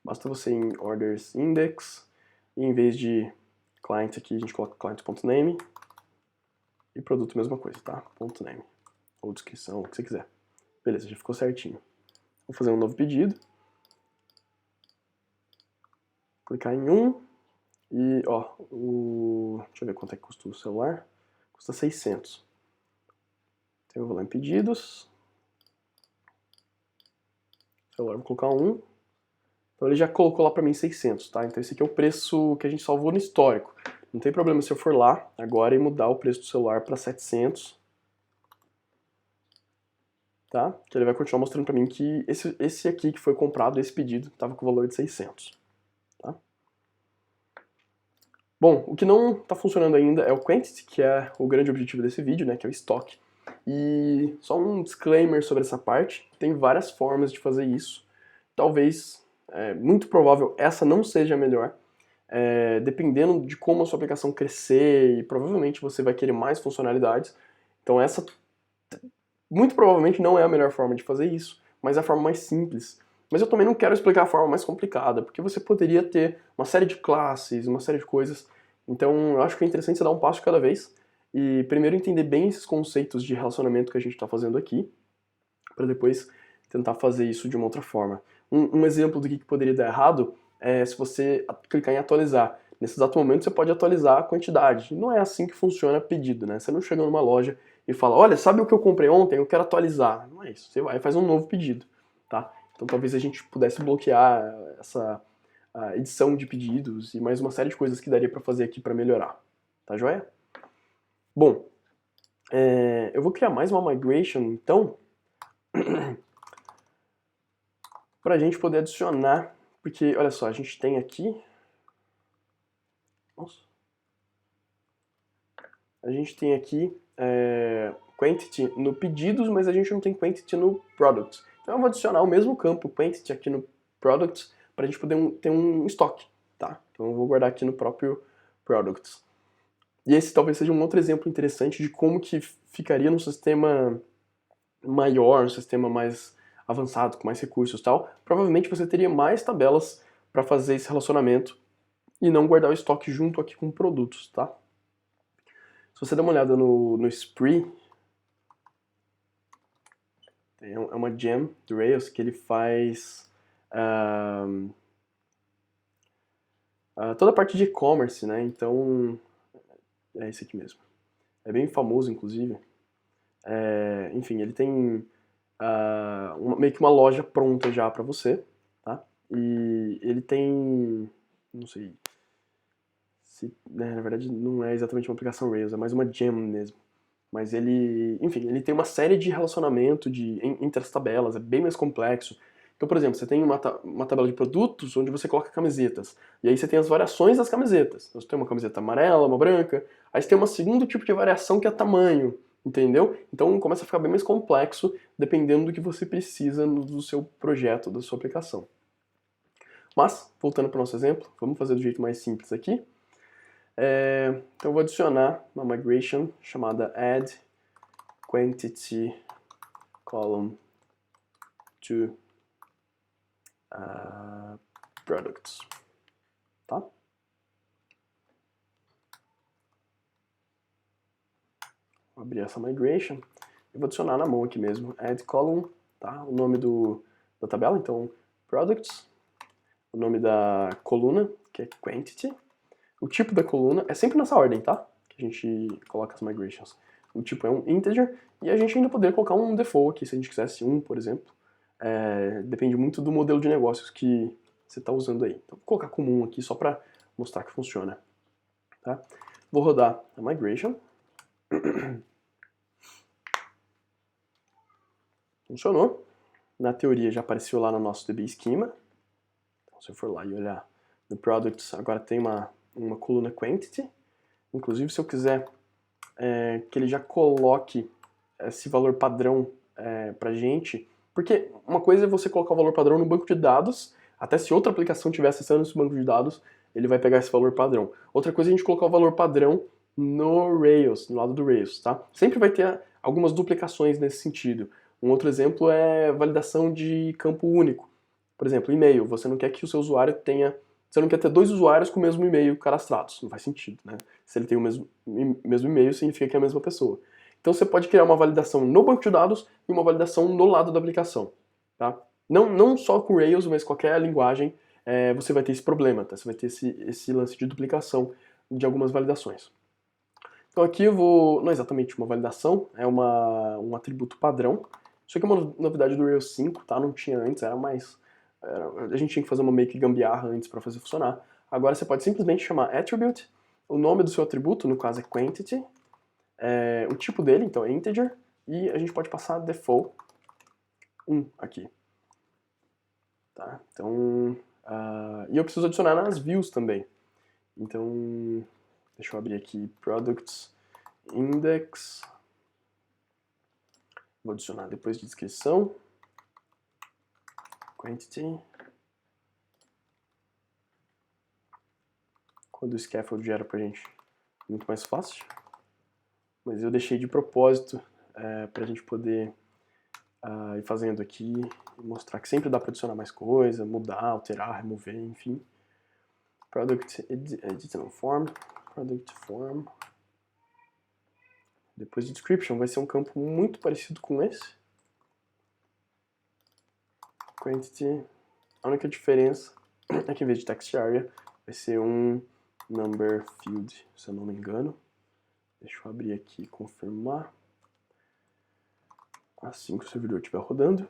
Basta você ir em orders index, e em vez de client aqui, a gente coloca client.name, e produto mesma coisa, tá? .name, ou descrição, o que você quiser. Beleza, já ficou certinho. Vou fazer um novo pedido. Clicar em 1. E, ó, deixa eu ver quanto é que custa o celular. Custa 600. Então eu vou lá em pedidos. Celular, vou colocar 1. Então ele já colocou lá para mim 600, tá? Então esse aqui é o preço que a gente salvou no histórico. Não tem problema se eu for lá agora e mudar o preço do celular para 700, tá? Que ele vai continuar mostrando para mim que esse aqui que foi comprado, esse pedido, estava com o valor de 600, tá? Bom, o que não está funcionando ainda é o Quantity, que é o grande objetivo desse vídeo, né, que é o estoque. E só um disclaimer sobre essa parte, tem várias formas de fazer isso. Talvez, muito provável, essa não seja a melhor, dependendo de como a sua aplicação crescer e provavelmente você vai querer mais funcionalidades. Então essa, muito provavelmente, não é a melhor forma de fazer isso, mas é a forma mais simples. Mas eu também não quero explicar a forma mais complicada, porque você poderia ter uma série de classes, uma série de coisas. Então eu acho que é interessante você dar um passo de cada vez e primeiro entender bem esses conceitos de relacionamento que a gente está fazendo aqui, para depois tentar fazer isso de uma outra forma. Um exemplo do que poderia dar errado é se você clicar em atualizar. Nesse exato momento você pode atualizar a quantidade. Não é assim que funciona pedido, né? Você não chega numa loja e fala, olha, sabe o que eu comprei ontem? Eu quero atualizar. Não é isso. Você vai e faz um novo pedido, tá? Então talvez a gente pudesse bloquear essa edição de pedidos e mais uma série de coisas que daria para fazer aqui para melhorar. Tá joia? Bom, eu vou criar mais uma migration, então, para a gente poder adicionar, porque, olha só, a gente tem aqui, nossa, a gente tem aqui quantity no pedidos, mas a gente não tem quantity no products. Então eu vou adicionar o mesmo campo quantity aqui no products para a gente poder ter um estoque, tá? Então eu vou guardar aqui no próprio products. E esse talvez seja um outro exemplo interessante de como que ficaria num sistema maior, um sistema mais avançado, com mais recursos e tal. Provavelmente você teria mais tabelas para fazer esse relacionamento e não guardar o estoque junto aqui com produtos, tá? Se você der uma olhada no Spree, é uma gem do Rails que ele faz toda a parte de e-commerce, né? Então, é esse aqui mesmo. É bem famoso, inclusive. Enfim, ele tem meio que uma loja pronta já para você, tá? E ele tem, não sei, na verdade não é exatamente uma aplicação Rails, é mais uma gem mesmo. Mas ele, enfim, ele tem uma série de relacionamento entre as tabelas, é bem mais complexo. Então, por exemplo, você tem uma tabela de produtos onde você coloca camisetas. E aí você tem as variações das camisetas. Então, você tem uma camiseta amarela, uma branca. Aí você tem um segundo tipo de variação que é tamanho, entendeu? Então começa a ficar bem mais complexo dependendo do que você precisa do seu projeto, da sua aplicação. Mas, voltando para o nosso exemplo, vamos fazer do jeito mais simples aqui. Então eu vou adicionar uma migration chamada add quantity column to products, tá? Vou abrir essa migration e vou adicionar na mão aqui mesmo, add column, tá? O nome da tabela, então products, o nome da coluna, que é quantity, o tipo da coluna, é sempre nessa ordem, tá? Que a gente coloca as migrations. O tipo é um integer, e a gente ainda poderia colocar um default aqui, se a gente quisesse um, por exemplo. Depende muito do modelo de negócios que você está usando aí. Então vou colocar comum aqui só para mostrar que funciona. Tá? Vou rodar a migration. Funcionou. Na teoria já apareceu lá no nosso DB Schema. Então, se eu for lá e olhar no Products, agora tem uma coluna Quantity. Inclusive, se eu quiser que ele já coloque esse valor padrão pra gente, porque uma coisa é você colocar o valor padrão no banco de dados, até se outra aplicação estiver acessando esse banco de dados, ele vai pegar esse valor padrão. Outra coisa é a gente colocar o valor padrão no Rails, no lado do Rails, tá? Sempre vai ter algumas duplicações nesse sentido. Um outro exemplo é validação de campo único. Por exemplo, e-mail. Você não quer que o seu usuário tenha... Você não quer ter dois usuários com o mesmo e-mail cadastrados. Não faz sentido, né? Se ele tem o mesmo e-mail, significa que é a mesma pessoa. Então você pode criar uma validação no banco de dados e uma validação no lado da aplicação, tá? Não só com Rails, mas qualquer linguagem você vai ter esse problema, tá? Você vai ter esse lance de duplicação de algumas validações. Então aqui eu vou, não é exatamente uma validação, é um atributo padrão. Isso aqui é uma novidade do Rails 5, tá? Não tinha antes, era mais A gente tinha que fazer uma meio que gambiarra antes para fazer funcionar. Agora você pode simplesmente chamar attribute, o nome do seu atributo, no caso é quantity, o tipo dele, então é integer, e a gente pode passar default 1 aqui. Tá? Então, e eu preciso adicionar nas views também. Então, deixa eu abrir aqui products index. Vou adicionar depois de descrição. Quantity. Quando o scaffold gera pra gente, muito mais fácil. Mas eu deixei de propósito pra gente poder ir fazendo aqui e mostrar que sempre dá pra adicionar mais coisa, mudar, alterar, remover, enfim. Product edit form. Product form. Depois de description vai ser um campo muito parecido com esse. Quantity. A única diferença é que em vez de text area vai ser um number field, se eu não me engano. Deixa eu abrir aqui e confirmar. Assim que o servidor estiver rodando.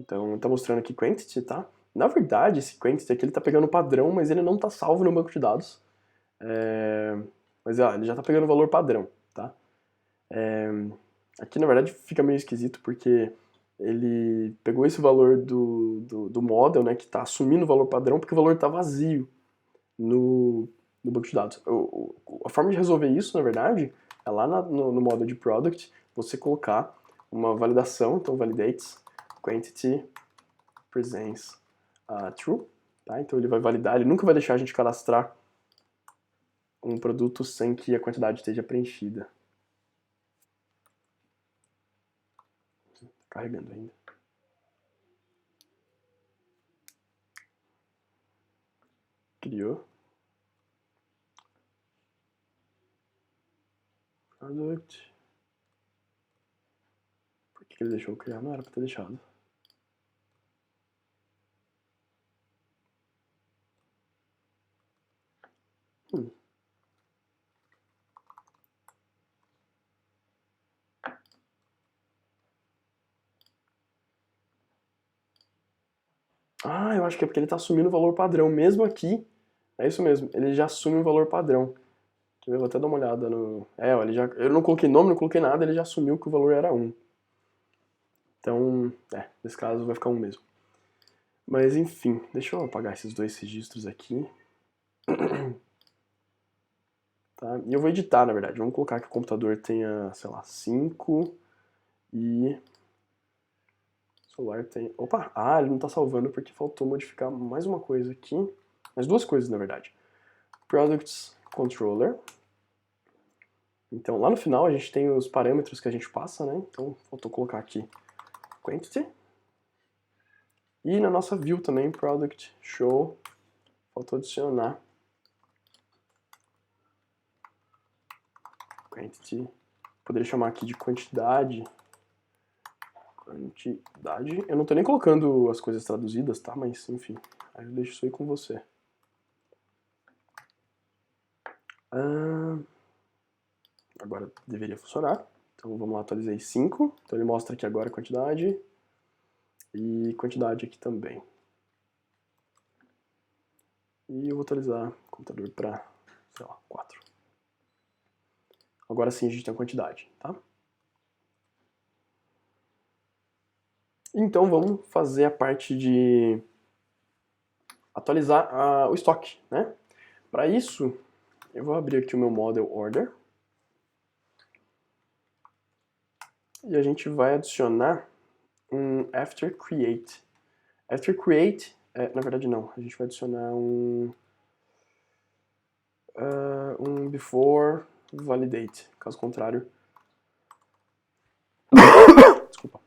Então, está mostrando aqui quantity, tá? Na verdade, esse quantity aqui ele está pegando o padrão, mas ele não está salvo no banco de dados. Mas ele já está pegando o valor padrão, tá? Aqui, na verdade, fica meio esquisito, porque ele pegou esse valor do model, né, que está assumindo o valor padrão, porque o valor está vazio no banco de dados. A forma de resolver isso, na verdade, é lá no model de product, você colocar uma validação, então validates quantity presents true, tá? Então ele vai validar, ele nunca vai deixar a gente cadastrar um produto sem que a quantidade esteja preenchida. Tá carregando ainda. Criou. Product. Por que ele deixou eu criar? Não era pra ter deixado. Eu acho que é porque ele tá assumindo o valor padrão. Mesmo aqui, é isso mesmo, ele já assume o valor padrão. Eu vou até dar uma olhada no... eu não coloquei nome, não coloquei nada, ele já assumiu que o valor era 1. Então, nesse caso vai ficar 1 mesmo. Mas enfim, deixa eu apagar esses dois registros aqui. Tá? E eu vou editar, na verdade. Vamos colocar que o computador tenha, sei lá, 5 e... o celular tem... Opa! Ele não tá salvando porque faltou modificar mais uma coisa aqui. Mais duas coisas, na verdade. Products Controller. Então, lá no final a gente tem os parâmetros que a gente passa, né? Então, faltou colocar aqui Quantity. E na nossa view também, Product Show, faltou adicionar Quantity. Poderia chamar aqui de quantidade. Eu não tô nem colocando as coisas traduzidas, tá? Mas, enfim, aí eu deixo isso aí com você. Agora deveria funcionar. Então vamos lá, atualizei 5. Então ele mostra aqui agora a quantidade. E quantidade aqui também. E eu vou atualizar o computador para, sei lá, 4. Agora sim a gente tem a quantidade, tá? Então vamos fazer a parte de atualizar o estoque, né? Para isso, eu vou abrir aqui o meu model order. E a gente vai adicionar um after create. After create, na verdade não, a gente vai adicionar um before validate, caso contrário. Desculpa.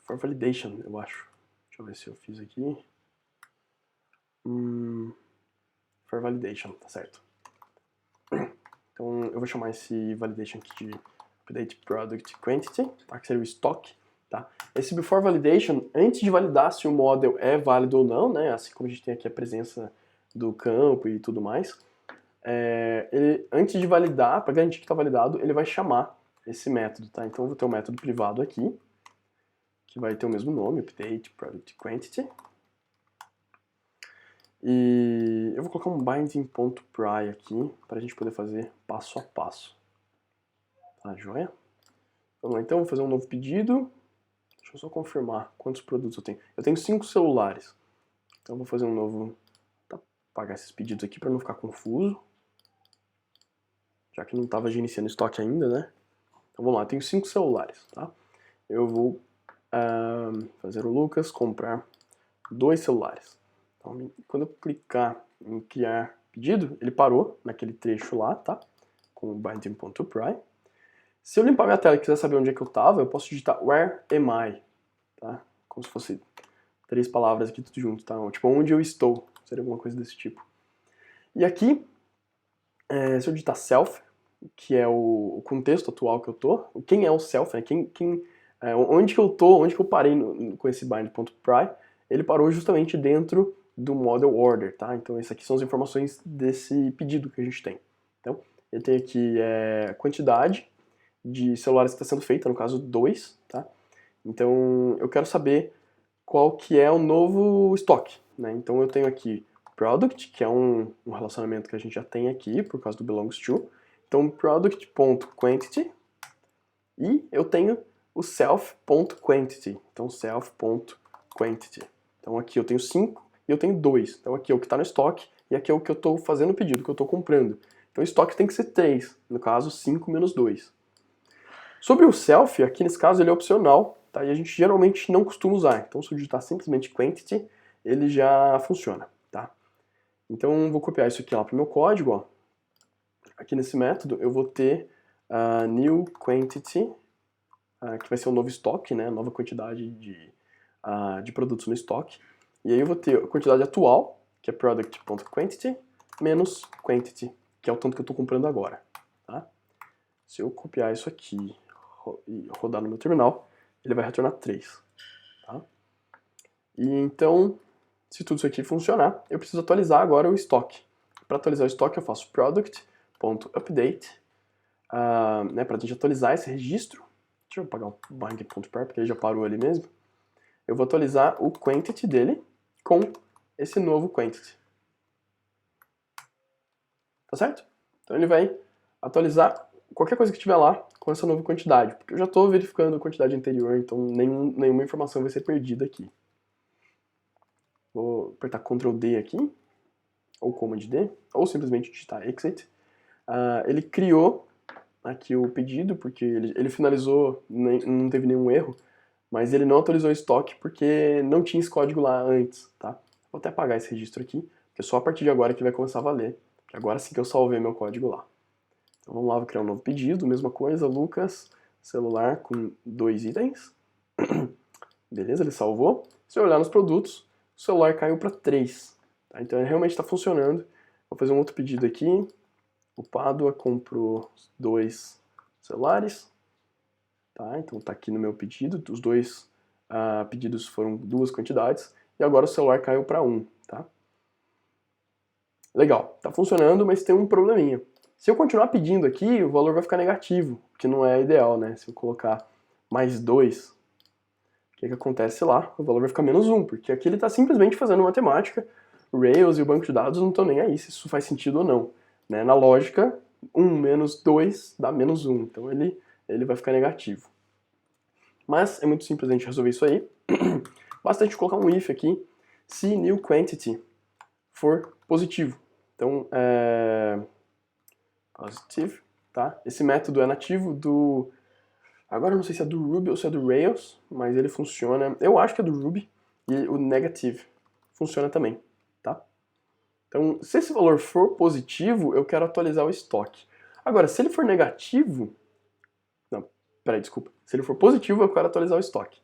For validation, eu acho. Deixa eu ver se eu fiz aqui. For validation, tá certo. Então eu vou chamar esse validation aqui de update product quantity, tá? Que seria o estoque, tá? Esse before validation, antes de validar se o model é válido ou não, né? Assim como a gente tem aqui a presença do campo e tudo mais, antes de validar, para garantir que está validado, ele vai chamar esse método, tá? Então eu vou ter um método privado aqui, que vai ter o mesmo nome, update product quantity. E eu vou colocar um binding.pry aqui, para a gente poder fazer passo a passo. Tá, joia? Vamos lá, então, vou fazer um novo pedido. Deixa eu só confirmar quantos produtos eu tenho. Eu tenho 5 celulares. Então eu vou fazer um novo... Tá, apagar esses pedidos aqui para não ficar confuso. Já que não estava iniciando estoque ainda, né? Então vamos lá, eu tenho 5 celulares, tá? Eu vou fazer o Lucas comprar 2 celulares. Então, quando eu clicar em criar pedido, ele parou naquele trecho lá, tá? Com o binding.pry. Se eu limpar minha tela e quiser saber onde é que eu estava, eu posso digitar where am I, tá? Como se fosse 3 palavras aqui tudo junto, tá? Tipo, onde eu estou, seria alguma coisa desse tipo. E aqui, se eu digitar self, que é o contexto atual que eu tô, quem é o self, né? Onde que eu tô, onde que eu parei com esse bind.pry, ele parou justamente dentro do model order, tá? Então, essas aqui são as informações desse pedido que a gente tem. Então, eu tenho aqui a quantidade de celulares que está sendo feita, no caso 2, tá? Então, eu quero saber qual que é o novo estoque, né? Então, eu tenho aqui product, que é um relacionamento que a gente já tem aqui, por causa do belongs to. Então, product.quantity, e eu tenho o self.quantity. Então, self.quantity. Então, aqui eu tenho 5 e eu tenho 2. Então, aqui é o que está no estoque e aqui é o que eu estou fazendo o pedido, que eu estou comprando. Então, o estoque tem que ser 3, no caso, 5 menos 2. Sobre o self, aqui nesse caso ele é opcional, tá? E a gente geralmente não costuma usar. Então, se eu digitar simplesmente quantity, ele já funciona, tá? Então, vou copiar isso aqui lá para o meu código, ó. Aqui nesse método eu vou ter new quantity, que vai ser o novo estoque, né? Nova quantidade de produtos no estoque. E aí eu vou ter a quantidade atual, que é product.quantity, menos quantity, que é o tanto que eu estou comprando agora, tá? Se eu copiar isso aqui e rodar no meu terminal, ele vai retornar 3. Tá? E então, se tudo isso aqui funcionar, eu preciso atualizar agora o estoque. Para atualizar o estoque, eu faço product.update, né, para a gente atualizar esse registro. Deixa eu apagar o bind.pry, porque ele já parou ali mesmo. Eu vou atualizar o quantity dele com esse novo quantity. Tá certo? Então ele vai atualizar qualquer coisa que tiver lá com essa nova quantidade, porque eu já estou verificando a quantidade anterior, então nenhuma informação vai ser perdida aqui. Vou apertar Ctrl D aqui, ou Command D, ou simplesmente digitar Exit. Ele criou aqui o pedido, porque ele finalizou, não teve nenhum erro, mas ele não atualizou o estoque porque não tinha esse código lá antes, tá? Vou até apagar esse registro aqui, porque é só a partir de agora que vai começar a valer, que agora sim que eu salvei meu código lá. Então vamos lá, vou criar um novo pedido, mesma coisa, Lucas, celular com 2 itens. Beleza, ele salvou. Se eu olhar nos produtos, o celular caiu para 3. Tá? Então ele realmente está funcionando. Vou fazer um outro pedido aqui. O Pádua comprou 2 celulares. Tá? Então está aqui no meu pedido. Os 2 pedidos foram 2 quantidades. E agora o celular caiu para 1. Tá? Legal, está funcionando, mas tem um probleminha. Se eu continuar pedindo aqui, o valor vai ficar negativo, que não é ideal, né? Se eu colocar mais 2, o que acontece lá? O valor vai ficar menos 1, porque aqui ele está simplesmente fazendo matemática, o Rails e o banco de dados não estão nem aí se isso faz sentido ou não. Né? Na lógica, 1 menos 2 dá menos 1, então ele vai ficar negativo. Mas é muito simples a gente resolver isso aí. Basta a gente colocar um if aqui, se new quantity for positivo. Então, positive, tá? Esse método é nativo do... Agora eu não sei se é do Ruby ou se é do Rails, mas ele funciona... Eu acho que é do Ruby, e o negative funciona também, tá? Então, se esse valor for positivo, eu quero atualizar o estoque. Agora, se ele for negativo... Não, peraí, desculpa. Se ele for positivo, eu quero atualizar o estoque.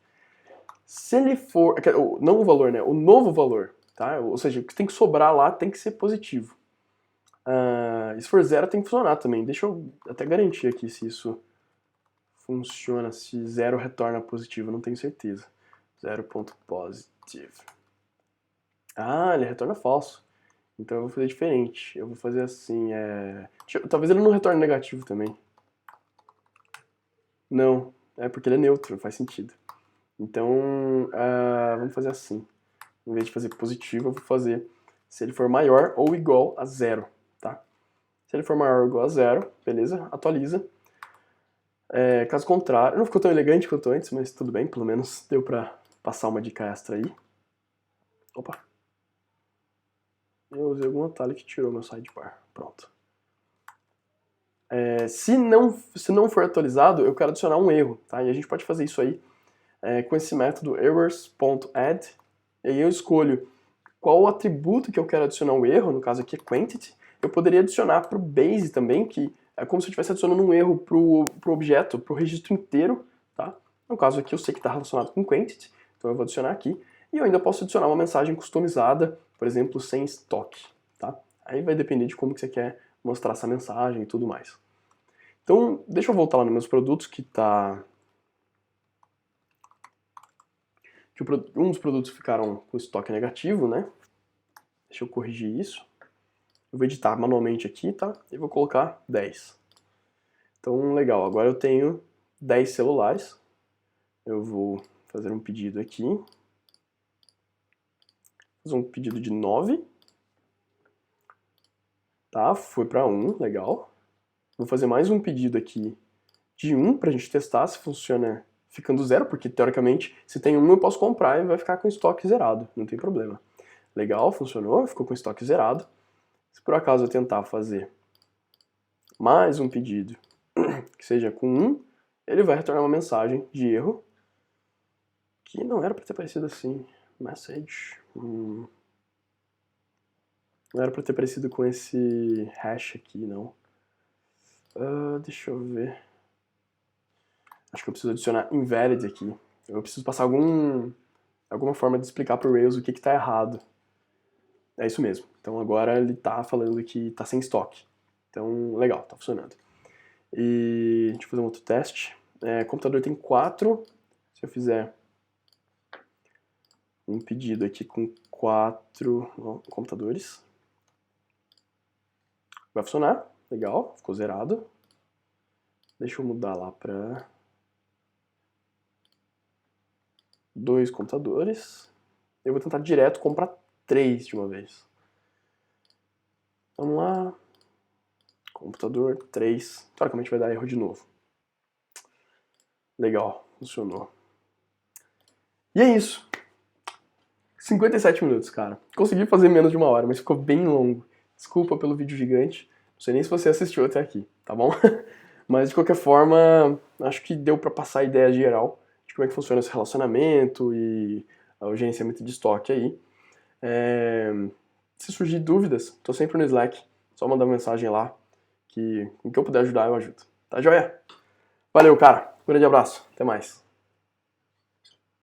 Se ele for... Não o valor, né? O novo valor, tá? Ou seja, o que tem que sobrar lá tem que ser positivo. Se for 0 tem que funcionar também. Deixa eu até garantir aqui se isso funciona, se 0 retorna positivo, não tenho certeza. 0.positive. Ele retorna falso. Então eu vou fazer diferente. Eu vou fazer assim, talvez ele não retorne negativo também. Não, é porque ele é neutro, faz sentido. Então, vamos fazer assim. Em vez de fazer positivo, eu vou fazer se ele for maior ou igual a 0, tá? Se ele for maior ou igual a 0, beleza? Atualiza. Caso contrário, não ficou tão elegante quanto antes, mas tudo bem, pelo menos deu pra passar uma dica extra aí. Opa! Eu usei algum atalho que tirou meu sidebar. Pronto. Se não for atualizado, eu quero adicionar um erro, tá? E a gente pode fazer isso aí com esse método errors.add. E aí eu escolho qual o atributo que eu quero adicionar um erro, no caso aqui é quantity. Eu poderia adicionar para o base também, que é como se eu estivesse adicionando um erro para o objeto, para o registro inteiro, tá? No caso aqui eu sei que está relacionado com quantity, então eu vou adicionar aqui. E eu ainda posso adicionar uma mensagem customizada, por exemplo, sem estoque, tá? Aí vai depender de como que você quer mostrar essa mensagem e tudo mais. Então, deixa eu voltar lá nos meus produtos que um dos produtos ficaram com estoque negativo, né? Deixa eu corrigir isso. Eu vou editar manualmente aqui, tá? E vou colocar 10. Então, legal. Agora eu tenho 10 celulares. Eu vou fazer um pedido aqui. Fazer um pedido de 9. Tá, foi para 1, legal. Vou fazer mais um pedido aqui de 1 pra gente testar se funciona ficando 0, porque teoricamente se tem 1 eu posso comprar e vai ficar com estoque zerado, não tem problema. Legal, funcionou, ficou com estoque zerado. Se por acaso eu tentar fazer mais um pedido que seja com 1, ele vai retornar uma mensagem de erro que não era para ter aparecido assim. Message. Não era para ter aparecido com esse hash aqui, não. Deixa eu ver. Acho que eu preciso adicionar invalid aqui. Eu preciso passar alguma forma de explicar para o Rails o que está errado. É isso mesmo. Então agora ele está falando que está sem estoque. Então, legal, está funcionando. E deixa eu fazer um outro teste. O computador tem 4. Se eu fizer um pedido aqui com 4 computadores, vai funcionar. Legal, ficou zerado. Deixa eu mudar lá para 2 computadores. Eu vou tentar direto comprar 3 de uma vez. Vamos lá. Computador 3. Teoricamente vai dar erro de novo. Legal, funcionou. E é isso. 57 minutos, cara. Consegui fazer menos de 1 hora, mas ficou bem longo. Desculpa pelo vídeo gigante. Não sei nem se você assistiu até aqui, tá bom? Mas de qualquer forma, acho que deu pra passar a ideia geral de como é que funciona esse relacionamento e o gerenciamento de estoque aí. Se surgir dúvidas, tô sempre no Slack. Só mandar uma mensagem lá que com que eu puder ajudar, eu ajudo. Tá joia? Valeu, cara. Um grande abraço. Até mais.